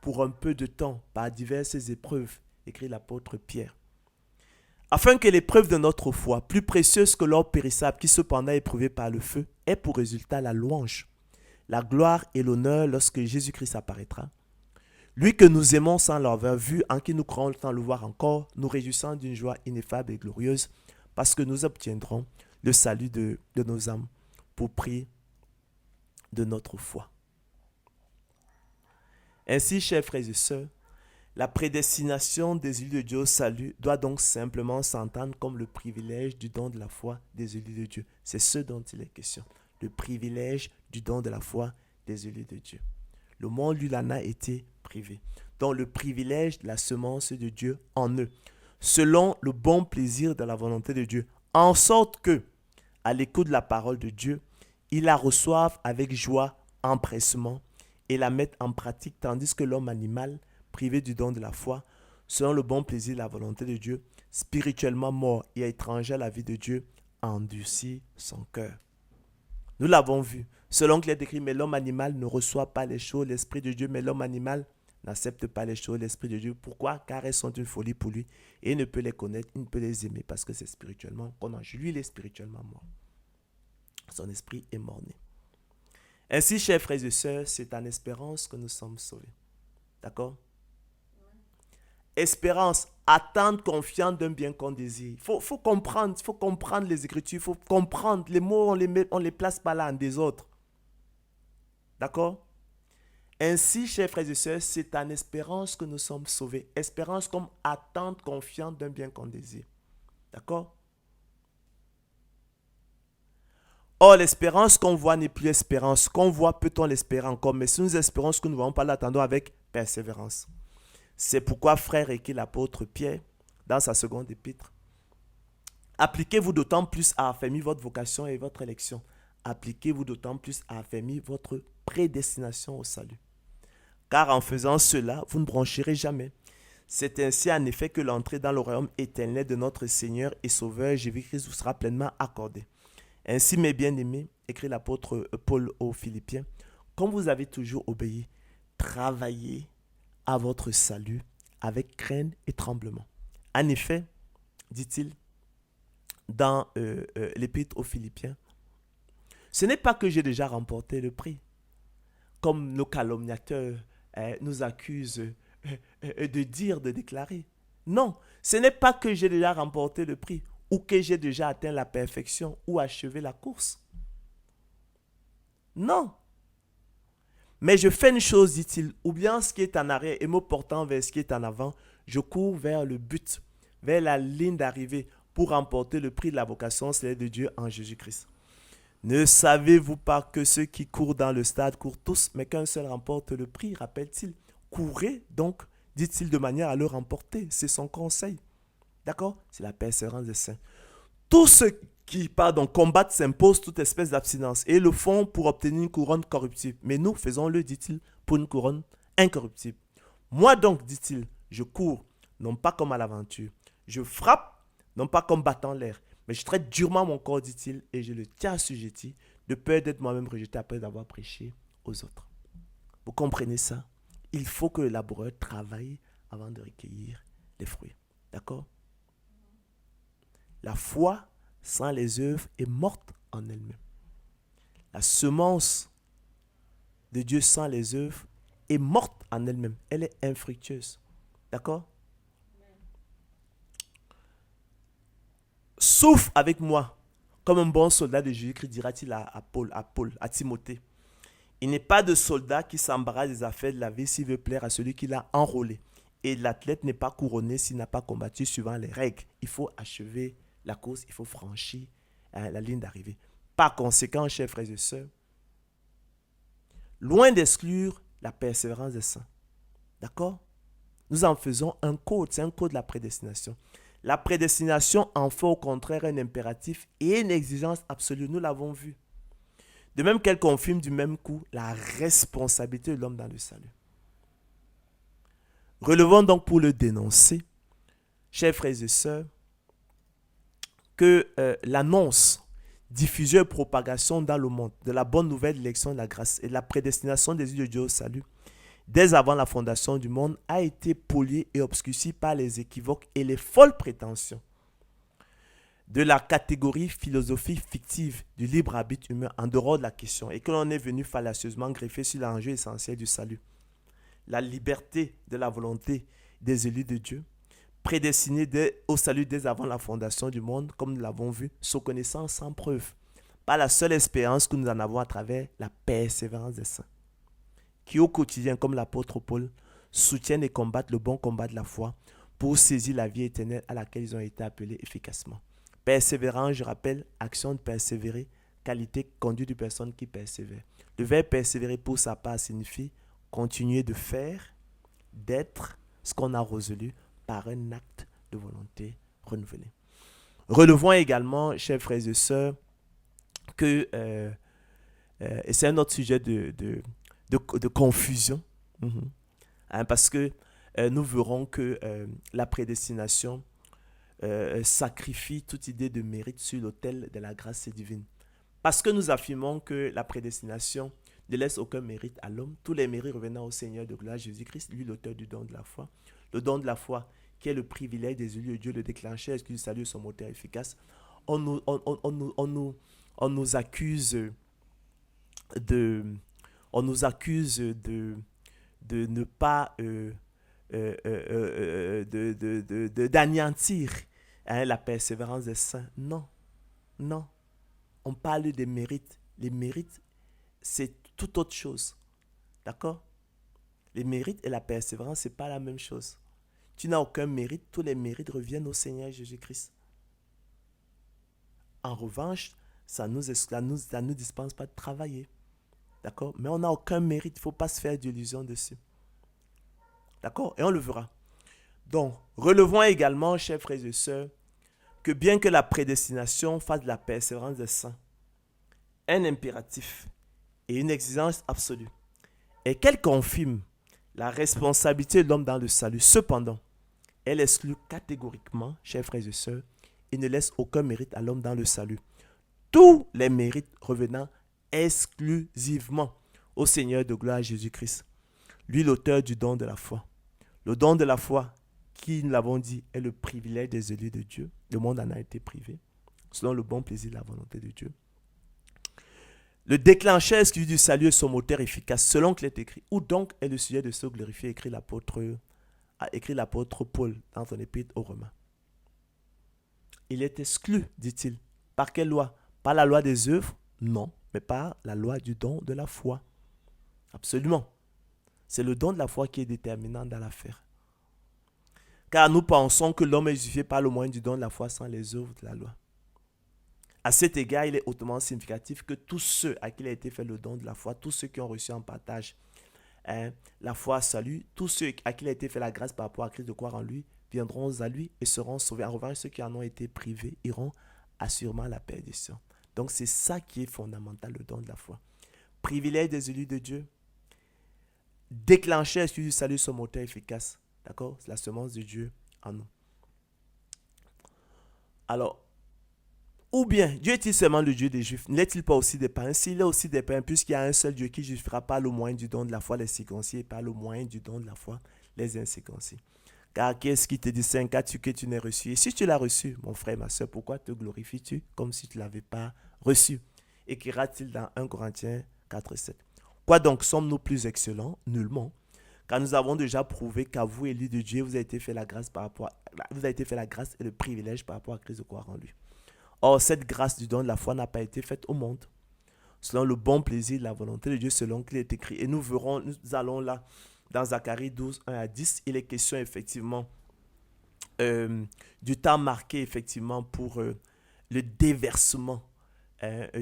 pour un peu de temps par diverses épreuves, écrit l'apôtre Pierre, afin que l'épreuve de notre foi, plus précieuse que l'or périssable qui cependant est éprouvée par le feu, ait pour résultat la louange, la gloire et l'honneur lorsque Jésus-Christ apparaîtra. Lui que nous aimons sans l'avoir vu, en qui nous croyons sans le voir encore, nous réjouissant d'une joie ineffable et glorieuse, parce que nous obtiendrons le salut de nos âmes pour prix de notre foi. Ainsi, chers frères et sœurs, la prédestination des élus de Dieu au salut doit donc simplement s'entendre comme le privilège du don de la foi des élus de Dieu. C'est ce dont il est question. Le privilège du don de la foi des élus de Dieu. Le monde lui en a été privé. Donc le privilège de la semence de Dieu en eux, selon le bon plaisir de la volonté de Dieu, en sorte que, à l'écoute de la parole de Dieu, ils la reçoivent avec joie, empressement, et la mettent en pratique, tandis que l'homme animal, privé du don de la foi, selon le bon plaisir de la volonté de Dieu, spirituellement mort et étranger à la vie de Dieu, endurcit son cœur. Nous l'avons vu, selon qu'il est écrit, mais l'homme animal ne reçoit pas les choses, l'esprit de Dieu, mais l'homme animal n'accepte pas les choses, l'esprit de Dieu. Pourquoi? Car elles sont une folie pour lui et il ne peut les connaître, il ne peut les aimer parce que c'est spirituellement qu'on en juge. Lui, il est spirituellement mort. Son esprit est mort-né. Ainsi, chers frères et sœurs, c'est en espérance que nous sommes sauvés. D'accord? Espérance, attente confiante d'un bien qu'on désire. Il faut comprendre les Écritures, il faut comprendre les mots, on les place pas là en désordre. D'accord? Ainsi, chers frères et sœurs, c'est en espérance que nous sommes sauvés. Espérance comme attente confiante d'un bien qu'on désire. D'accord? Or, l'espérance qu'on voit n'est plus espérance. Qu'on voit, peut-on l'espérer encore? Mais si nous espérons ce que nous ne voyons pas, l'attendons avec persévérance. C'est pourquoi, frère, écrit l'apôtre Pierre, dans sa seconde épître, appliquez-vous d'autant plus à affermir votre vocation et votre élection. Appliquez-vous d'autant plus à affermir votre prédestination au salut. Car en faisant cela, vous ne broncherez jamais. C'est ainsi en effet que l'entrée dans le royaume éternel de notre Seigneur et Sauveur Jésus-Christ vous sera pleinement accordée. Ainsi, mes bien-aimés, écrit l'apôtre Paul aux Philippiens, comme vous avez toujours obéi, travaillez à votre salut avec crainte et tremblement. En effet, dit-il dans l'épître aux Philippiens, ce n'est pas que j'ai déjà remporté le prix, comme nos calomniateurs nous accuse de dire, de déclarer. Non, ce n'est pas que j'ai déjà remporté le prix ou que j'ai déjà atteint la perfection ou achevé la course. Non. Mais je fais une chose, dit-il, oubliant ce qui est en arrière et me portant vers ce qui est en avant, je cours vers le but, vers la ligne d'arrivée pour remporter le prix de la vocation céleste de Dieu en Jésus-Christ. Ne savez-vous pas que ceux qui courent dans le stade courent tous, mais qu'un seul remporte le prix, rappelle-t-il. Courez donc, dit-il, de manière à le remporter. C'est son conseil. D'accord? C'est la persévérance des saints. Tous ceux qui, combattent s'imposent toute espèce d'abstinence et le font pour obtenir une couronne corruptible. Mais nous faisons-le, dit-il, pour une couronne incorruptible. Moi donc, dit-il, je cours, non pas comme à l'aventure. Je frappe, non pas comme battant l'air. Mais je traite durement mon corps, dit-il, et je le tiens assujetti, de peur d'être moi-même rejeté après avoir prêché aux autres. Vous comprenez ça? Il faut que le laboureur travaille avant de recueillir les fruits. D'accord? La foi sans les œuvres est morte en elle-même. La semence de Dieu sans les œuvres est morte en elle-même. Elle est infructueuse. D'accord? Souffre avec moi, comme un bon soldat de Jésus-Christ, dira-t-il à Paul, à Timothée. Il n'est pas de soldat qui s'embarrasse des affaires de la vie s'il veut plaire à celui qui l'a enrôlé. Et l'athlète n'est pas couronné s'il n'a pas combattu suivant les règles. Il faut achever la course, il faut franchir la ligne d'arrivée. Par conséquent, chers frères et sœurs, loin d'exclure la persévérance des saints. D'accord? Nous en faisons un code, c'est un code de la prédestination. La prédestination en fait au contraire un impératif et une exigence absolue. Nous l'avons vu. De même qu'elle confirme du même coup la responsabilité de l'homme dans le salut. Relevons donc pour le dénoncer, chers frères et sœurs, que l'annonce, diffusion et propagation dans le monde de la bonne nouvelle de l'élection de la grâce et de la prédestination des yeux de Dieu au salut, dès avant la fondation du monde, a été polluée et obscurcie par les équivoques et les folles prétentions de la catégorie philosophique fictive du libre arbitre humain en dehors de la question et que l'on est venu fallacieusement greffer sur l'enjeu essentiel du salut. La liberté de la volonté des élus de Dieu, prédestinés au salut dès avant la fondation du monde, comme nous l'avons vu, sans connaissance, sans preuve, par la seule espérance que nous en avons à travers la persévérance des saints, qui au quotidien, comme l'apôtre Paul, soutiennent et combattent le bon combat de la foi pour saisir la vie éternelle à laquelle ils ont été appelés efficacement. Persévérance, je rappelle, action de persévérer, qualité, conduite de personne qui persévère. Le verbe persévérer pour sa part signifie continuer de faire, d'être ce qu'on a résolu par un acte de volonté renouvelé. Relevons également, chers frères et sœurs, que, et c'est un autre sujet de confusion, parce que nous verrons que la prédestination sacrifie toute idée de mérite sur l'autel de la grâce divine. Parce que nous affirmons que la prédestination ne laisse aucun mérite à l'homme, tous les mérites revenant au Seigneur de gloire Jésus-Christ, lui l'auteur du don de la foi. Le don de la foi qui est le privilège des élus de Dieu, le déclencher, est-ce que le salut est son moteur efficace. On nous accuse de ne pas d'anéantir la persévérance des saints. Non, non. On parle des mérites. Les mérites, c'est tout autre chose. D'accord? Les mérites et la persévérance, ce n'est pas la même chose. Tu n'as aucun mérite, tous les mérites reviennent au Seigneur Jésus-Christ. En revanche, ça nous dispense pas de travailler. D'accord? Mais on n'a aucun mérite, il ne faut pas se faire d'illusions dessus. D'accord? Et on le verra. Donc, relevons également, chers frères et sœurs, que bien que la prédestination fasse de la persévérance des saints un impératif et une exigence absolue, et qu'elle confirme la responsabilité de l'homme dans le salut, cependant, elle exclut catégoriquement, chers frères et sœurs, et ne laisse aucun mérite à l'homme dans le salut. Tous les mérites revenant exclusivement au Seigneur de gloire Jésus-Christ, lui l'auteur du don de la foi. Le don de la foi, qui, nous l'avons dit, est le privilège des élus de Dieu. Le monde en a été privé, selon le bon plaisir de la volonté de Dieu. Le déclencheur exclusif du salut est son moteur efficace, selon qu'il est écrit. Où donc est le sujet de ce glorifié, a écrit l'apôtre Paul dans son épître aux Romains. Il est exclu, dit-il. Par quelle loi? Par la loi des œuvres? Non, mais par la loi du don de la foi. Absolument. C'est le don de la foi qui est déterminant dans l'affaire. Car nous pensons que l'homme est justifié par le moyen du don de la foi sans les œuvres de la loi. À cet égard, il est hautement significatif que tous ceux à qui il a été fait le don de la foi, tous ceux qui ont reçu en partage la foi salut, tous ceux à qui il a été fait la grâce par rapport à Christ de croire en lui, viendront à lui et seront sauvés. En revanche, ceux qui en ont été privés iront assurément à la perdition. Donc c'est ça qui est fondamental, le don de la foi. Privilège des élus de Dieu, déclencher celui du salut, son moteur efficace. D'accord? C'est la semence de Dieu en nous. Alors, ou bien, Dieu est-il seulement le Dieu des Juifs? N'est-il pas aussi des païens? S'il est aussi des païens, puisqu'il y a un seul Dieu qui justifiera par le moyen du don de la foi les circoncis et par le moyen du don de la foi les incirconcis. Car qu'est-ce qui te distingue que tu n'aies reçu? Et si tu l'as reçu, mon frère, ma soeur, pourquoi te glorifies-tu comme si tu ne l'avais pas reçu? Écrira-t-il dans 1 Corinthiens 4, 7. Quoi donc, sommes-nous plus excellents? Nullement. Car nous avons déjà prouvé qu'à vous, élus de Dieu, vous avez été fait la grâce et le privilège par rapport à Christ de croire en lui. Or, cette grâce du don de la foi n'a pas été faite au monde, selon le bon plaisir de la volonté de Dieu, selon qu'il est écrit. Et nous allons là, dans Zacharie 12, 1 à 10, il est question effectivement du temps marqué effectivement pour le déversement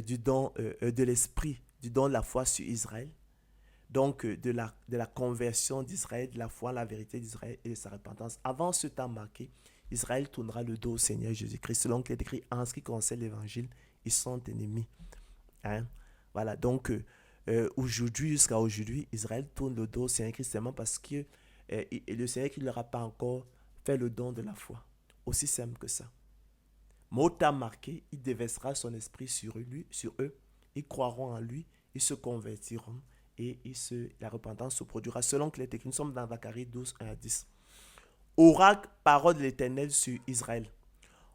du don de l'esprit, du don de la foi sur Israël. Donc, de la conversion d'Israël, de la foi, la vérité d'Israël et de sa repentance. Avant ce temps marqué, Israël tournera le dos au Seigneur Jésus-Christ. Selon qu'il est écrit, en ce qui concerne l'évangile, ils sont ennemis. Hein? Voilà, donc aujourd'hui, jusqu'à aujourd'hui, Israël tourne le dos au Seigneur Christ seulement parce que le Seigneur qui ne leur a pas encore fait le don de la foi. Aussi simple que ça. Mais au temps marqué, il déversera son esprit sur eux, ils croiront en lui, ils se convertiront et la repentance se produira. Selon qu'il est écrit, nous sommes dans Zacharie 12, 1 à 10. Oracle, parole de l'Éternel sur Israël.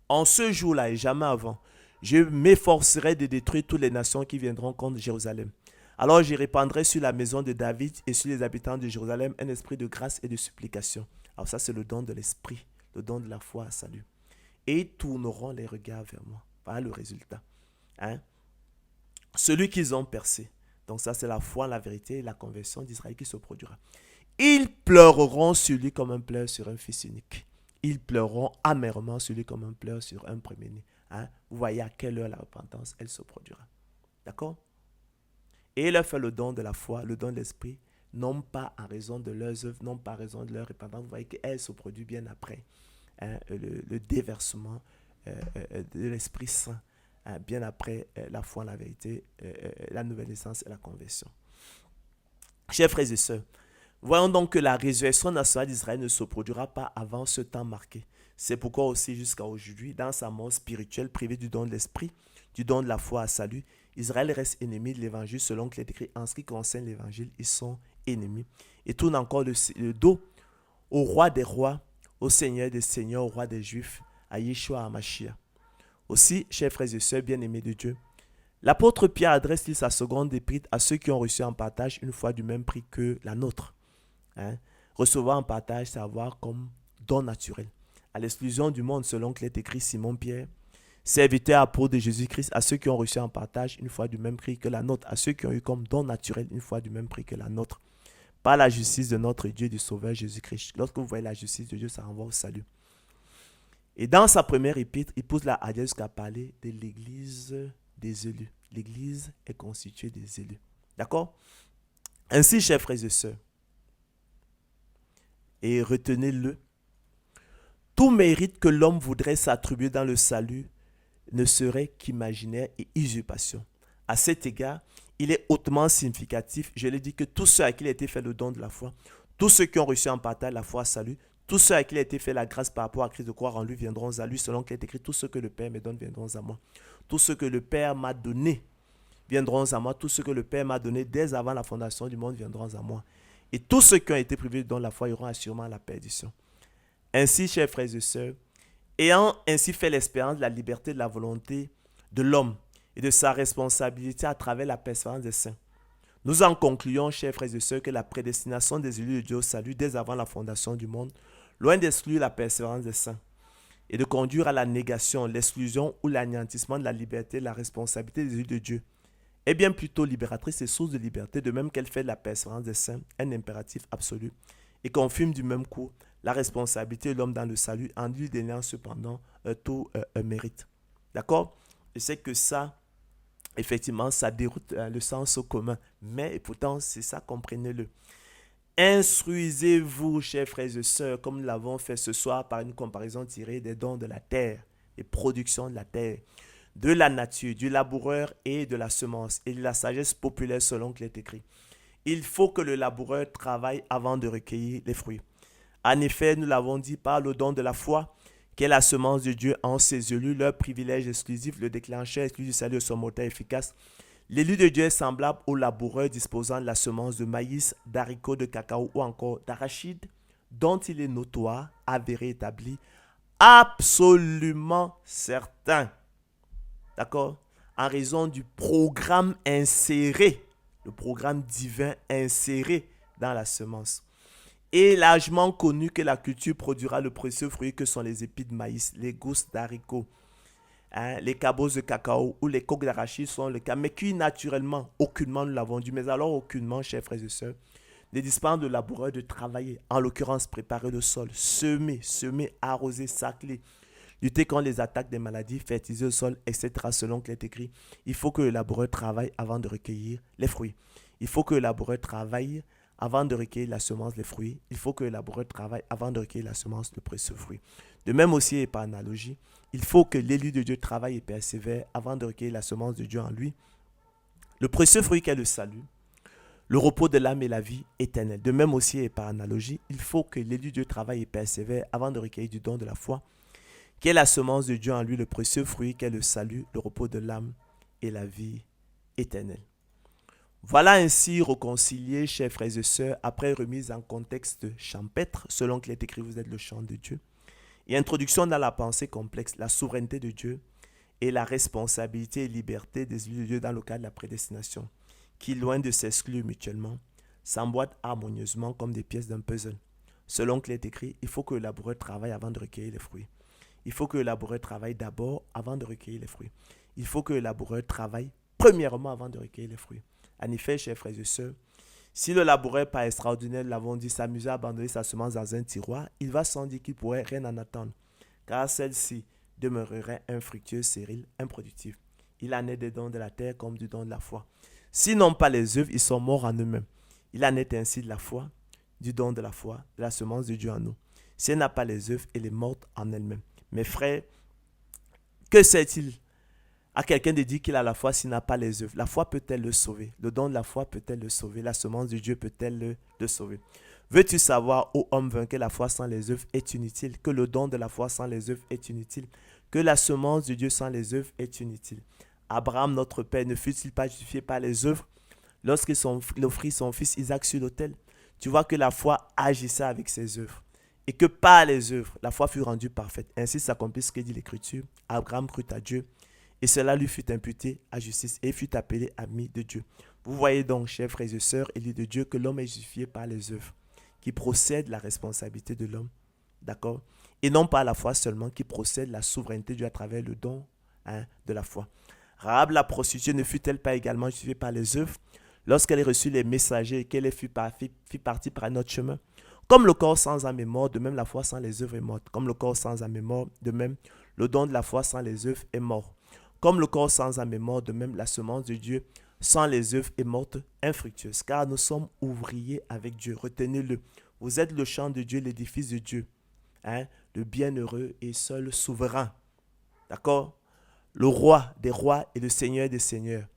En ce jour-là et jamais avant, je m'efforcerai de détruire toutes les nations qui viendront contre Jérusalem. Alors je répandrai sur la maison de David et sur les habitants de Jérusalem un esprit de grâce et de supplication. Alors ça, c'est le don de l'esprit, le don de la foi à salut. Et ils tourneront les regards vers moi. Voilà le résultat. Hein? Celui qu'ils ont percé. Donc ça, c'est la foi, la vérité et la conversion d'Israël qui se produira. Ils pleureront sur lui comme un pleur sur un fils unique. Ils pleureront amèrement sur lui comme un pleur sur un premier-né. Hein? Vous voyez à quelle heure la repentance, elle se produira. D'accord? Et il leur fait le don de la foi, le don de l'esprit, non pas en raison de leurs œuvres, non pas en raison de leur repentance. Vous voyez qu'elle se produit bien après le déversement de l'Esprit Saint, bien après la foi, la vérité, la nouvelle naissance et la conversion. Chers frères et sœurs, voyons donc que la résurrection nationale d'Israël ne se produira pas avant ce temps marqué. C'est pourquoi aussi jusqu'à aujourd'hui, dans sa mort spirituelle privée du don de l'esprit, du don de la foi à salut, Israël reste ennemi de l'évangile selon qu'il est écrit en ce qui concerne l'évangile, ils sont ennemis. Et tourne encore le dos au roi des rois, au Seigneur des seigneurs, au roi des Juifs, à Yeshua HaMashiach. Aussi, chers frères et sœurs bien-aimés de Dieu, l'apôtre Pierre adresse-t-il sa seconde épître à ceux qui ont reçu en partage une foi du même prix que la nôtre. Hein? Recevoir en partage, c'est avoir comme don naturel. À l'exclusion du monde, selon qu'il est écrit Simon-Pierre, serviteur apôtre de Jésus-Christ, à ceux qui ont reçu en partage une foi du même prix que la nôtre, à ceux qui ont eu comme don naturel une foi du même prix que la nôtre. Par la justice de notre Dieu, du Sauveur Jésus-Christ. Lorsque vous voyez la justice de Dieu, ça renvoie au salut. Et dans sa première épître, il pousse la Hadès jusqu'à parler de l'église des élus. L'église est constituée des élus. D'accord? Ainsi, chers frères et sœurs, et retenez-le, tout mérite que l'homme voudrait s'attribuer dans le salut ne serait qu'imaginaire et usurpation. À cet égard, il est hautement significatif, je l'ai dit, que tous ceux à qui il a été fait le don de la foi, tous ceux qui ont reçu en partage la foi à salut, tous ceux à qui il a été fait la grâce par rapport à Christ de croire en lui viendront à lui, selon qu'il est écrit, tous ceux que le Père me donne viendront à moi. Tous ceux que le Père m'a donné viendront à moi. Tous ceux que le Père m'a donné dès avant la fondation du monde viendront à moi. Et tous ceux qui ont été privés du don de la foi iront assurément à la perdition. Ainsi, chers frères et sœurs, ayant ainsi fait l'expérience de la liberté de la volonté de l'homme et de sa responsabilité à travers la persévérance des saints. Nous en concluons, chers frères et sœurs, que la prédestination des élus de Dieu au salut dès avant la fondation du monde, loin d'exclure la persévérance des saints et de conduire à la négation, l'exclusion ou l'anéantissement de la liberté et la responsabilité des élus de Dieu, est bien plutôt libératrice et source de liberté, de même qu'elle fait de la persévérance des saints un impératif absolu et confirme du même coup la responsabilité de l'homme dans le salut en lui donnant cependant tout mérite. D'accord? Je sais que ça, effectivement, ça déroute le sens commun, mais pourtant, c'est ça, comprenez-le. Instruisez-vous, chers frères et sœurs, comme nous l'avons fait ce soir par une comparaison tirée des dons de la terre, des productions de la terre, de la nature, du laboureur et de la semence, et de la sagesse populaire selon qu'il est écrit. Il faut que le laboureur travaille avant de recueillir les fruits. En effet, nous l'avons dit par le don de la foi, qu'est la semence de Dieu en ses élus, leur privilège exclusif, le déclencheur exclusif du salut de son moteur efficace. L'élu de Dieu est semblable au laboureur disposant de la semence de maïs, d'haricots, de cacao ou encore d'arachide, dont il est notoire, avéré, établi, absolument certain. D'accord? En raison du programme inséré, le programme divin inséré dans la semence. Et largement connu que la culture produira le précieux fruit que sont les épis de maïs, les gousses d'haricots, les cabots de cacao ou les coques d'arachide sont le cas, mais qui naturellement, aucunement nous l'avons dit, mais alors aucunement, chers frères et sœurs, ne dispense de laboureur de travailler, en l'occurrence préparer le sol, semer, arroser, sacler, lutter contre les attaques des maladies, fertiliser le sol, etc. selon qu'il est écrit. Il faut que le laboureur travaille avant de recueillir les fruits. Il faut que le laboureur travaille avant de recueillir la semence, les fruits. Il faut que le laboureur travaille avant de recueillir la semence, le précieux fruit. De même aussi et par analogie, il faut que l'élu de Dieu travaille et persévère avant de recueillir la semence de Dieu en lui, le précieux fruit qu'est le salut, le repos de l'âme et la vie éternelle. De même aussi et par analogie, il faut que l'élu de Dieu travaille et persévère avant de recueillir du don de la foi, qui est la semence de Dieu en lui, le précieux fruit qu'est le salut, le repos de l'âme et la vie éternelle. Voilà ainsi réconciliés, chers frères et sœurs, après remise en contexte champêtre, selon qu'il est écrit, vous êtes le chant de Dieu, et introduction dans la pensée complexe, la souveraineté de Dieu et la responsabilité et liberté des élus de Dieu dans le cadre de la prédestination, qui, loin de s'exclure mutuellement, s'emboîtent harmonieusement comme des pièces d'un puzzle. Selon qu'il est écrit, il faut que le laboureur travaille avant de recueillir les fruits. Il faut que le laboureur travaille d'abord avant de recueillir les fruits. Il faut que le laboureur travaille premièrement avant de recueillir les fruits. En effet, chers frères et sœurs, si le laboureur par extraordinaire, nous l'avons dit, s'amusait à abandonner sa semence dans un tiroir, il va sans dire qu'il pourrait rien en attendre, car celle-ci demeurerait infructueuse, stérile, improductive. Il en est des dons de la terre comme du don de la foi. S'ils n'ont pas les œuvres, ils sont morts en eux-mêmes. Il en est ainsi de la foi, du don de la foi, de la semence de Dieu en nous. Si elle n'a pas les œuvres, elle est morte en elle-même. Mes frères, que sert-il à quelqu'un de dire qu'il a la foi s'il n'a pas les œuvres? La foi peut-elle le sauver? Le don de la foi peut-elle le sauver? La semence de Dieu peut-elle le sauver? Veux-tu savoir, ô homme vain, que la foi sans les œuvres est inutile, que le don de la foi sans les œuvres est inutile, que la semence de Dieu sans les œuvres est inutile? Abraham, notre père, ne fut-il pas justifié par les œuvres lorsqu'il offrit son fils Isaac sur l'autel? Tu vois que la foi agissait avec ses œuvres. Et que par les œuvres, la foi fut rendue parfaite. Ainsi s'accomplit ce que dit l'Écriture. Abraham crut à Dieu, et cela lui fut imputé à justice, et fut appelé ami de Dieu. Vous voyez donc, chers frères et sœurs, élus de Dieu, que l'homme est justifié par les œuvres, qui procèdent de la responsabilité de l'homme, d'accord? Et non pas la foi seulement, qui procède de la souveraineté de Dieu à travers le don de la foi. Rahab la prostituée ne fut-elle pas également justifiée par les œuvres, lorsqu'elle reçut les messagers et qu'elle fit partie par un autre chemin? Comme le corps sans âme est mort, de même la foi sans les œuvres est morte. Comme le corps sans âme est mort, de même le don de la foi sans les œuvres est mort. Comme le corps sans âme est mort, de même la semence de Dieu sans les œuvres est morte, infructueuse. Car nous sommes ouvriers avec Dieu. Retenez-le. Vous êtes le champ de Dieu, l'édifice de Dieu. Le bienheureux et seul souverain. D'accord? Le roi des rois et le seigneur des seigneurs.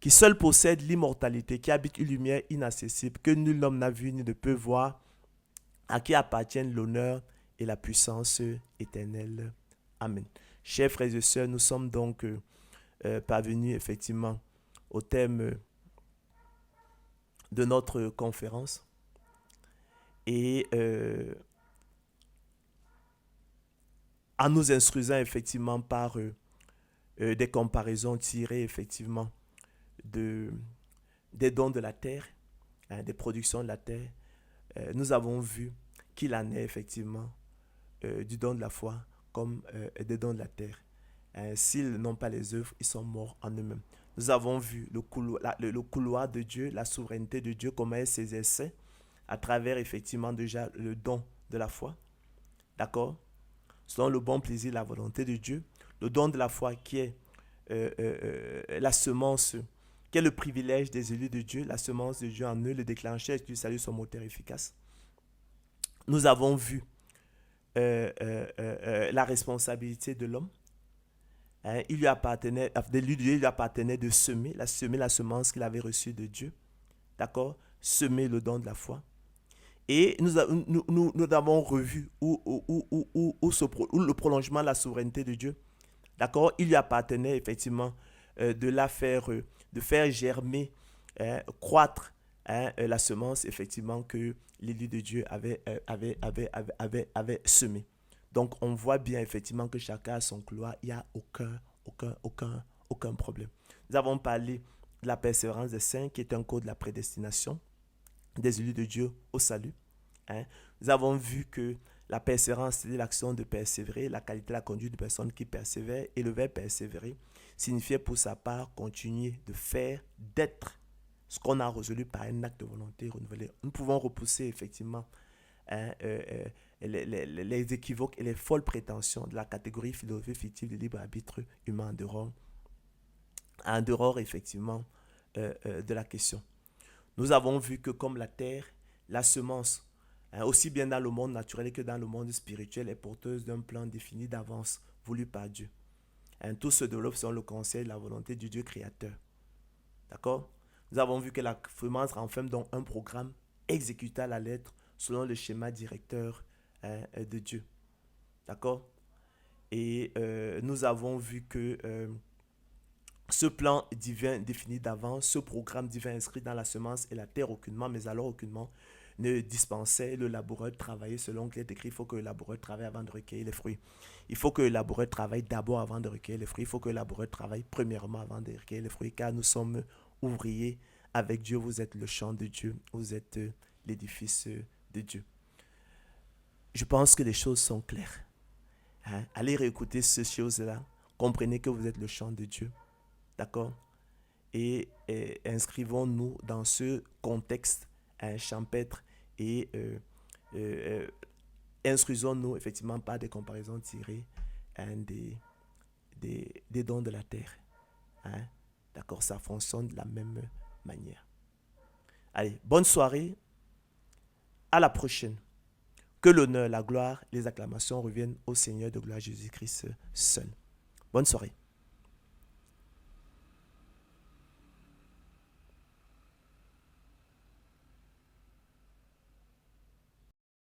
Qui seul possède l'immortalité, qui habite une lumière inaccessible, que nul homme n'a vu ni ne peut voir, à qui appartiennent l'honneur et la puissance éternelle. Amen. Chers frères et sœurs, nous sommes donc parvenus effectivement au thème de notre conférence. Et en nous instruisant effectivement par des comparaisons tirées effectivement des dons de la terre, des productions de la terre, nous avons vu qu'il en est effectivement du don de la foi comme des dons de la terre. S'ils n'ont pas les œuvres, ils sont morts en eux-mêmes. Nous avons vu le couloir de Dieu, la souveraineté de Dieu, comment elle s'exerçait à travers effectivement déjà le don de la foi. D'accord? Selon le bon plaisir, la volonté de Dieu. Le don de la foi qui est la semence, qui est le privilège des élus de Dieu, la semence de Dieu en eux, le déclencheur du salut, son moteur efficace. Nous avons vu la responsabilité de l'homme. Il lui appartenait de semer la semence qu'il avait reçue de Dieu. D'accord? Semer le don de la foi. Et nous avons revu où le prolongement de la souveraineté de Dieu. D'accord? Il lui appartenait effectivement de faire germer, croître la semence effectivement que l'élu de Dieu avait semé. Donc on voit bien effectivement que chacun a son couloir, il n'y a aucun problème. Nous avons parlé de la persévérance des saints qui est un code de la prédestination des élus de Dieu au salut. Nous avons vu que la persévérance, c'est l'action de persévérer, la qualité de la conduite de personne qui persévère, et le verbe persévérer signifiait pour sa part continuer de faire, d'être ce qu'on a résolu par un acte de volonté renouvelé. Nous pouvons repousser effectivement les équivoques et les folles prétentions de la catégorie philosophie fictive de libre arbitre humain en dehors effectivement de la question. Nous avons vu que comme la terre, la semence, aussi bien dans le monde naturel que dans le monde spirituel, est porteuse d'un plan défini d'avance voulu par Dieu. Tout se développe selon le conseil et la volonté du Dieu créateur. D'accord? Nous avons vu que la semence renferme donc un programme exécuté à la lettre selon le schéma directeur de Dieu. D'accord? Et nous avons vu que ce plan divin défini d'avance, ce programme divin inscrit dans la semence et la terre aucunement, mais alors aucunement, ne dispensait le laboureur de travailler selon qu'il est écrit. Il faut que le laboureur travaille avant de recueillir les fruits. Il faut que le laboureur travaille d'abord avant de recueillir les fruits. Il faut que le laboureur travaille premièrement avant de recueillir les fruits, car nous sommes ouvriers avec Dieu. Vous êtes le champ de Dieu. Vous êtes l'édifice de Dieu. Je pense que les choses sont claires. Allez réécouter ces choses-là. Comprenez que vous êtes le champ de Dieu. D'accord? Et inscrivons-nous dans ce contexte champêtre et instruisons-nous effectivement par des comparaisons tirées des dons de la terre. D'accord? Ça fonctionne de la même manière. Allez, bonne soirée. À la prochaine. Que l'honneur, la gloire, les acclamations reviennent au Seigneur de gloire Jésus-Christ seul. Bonne soirée.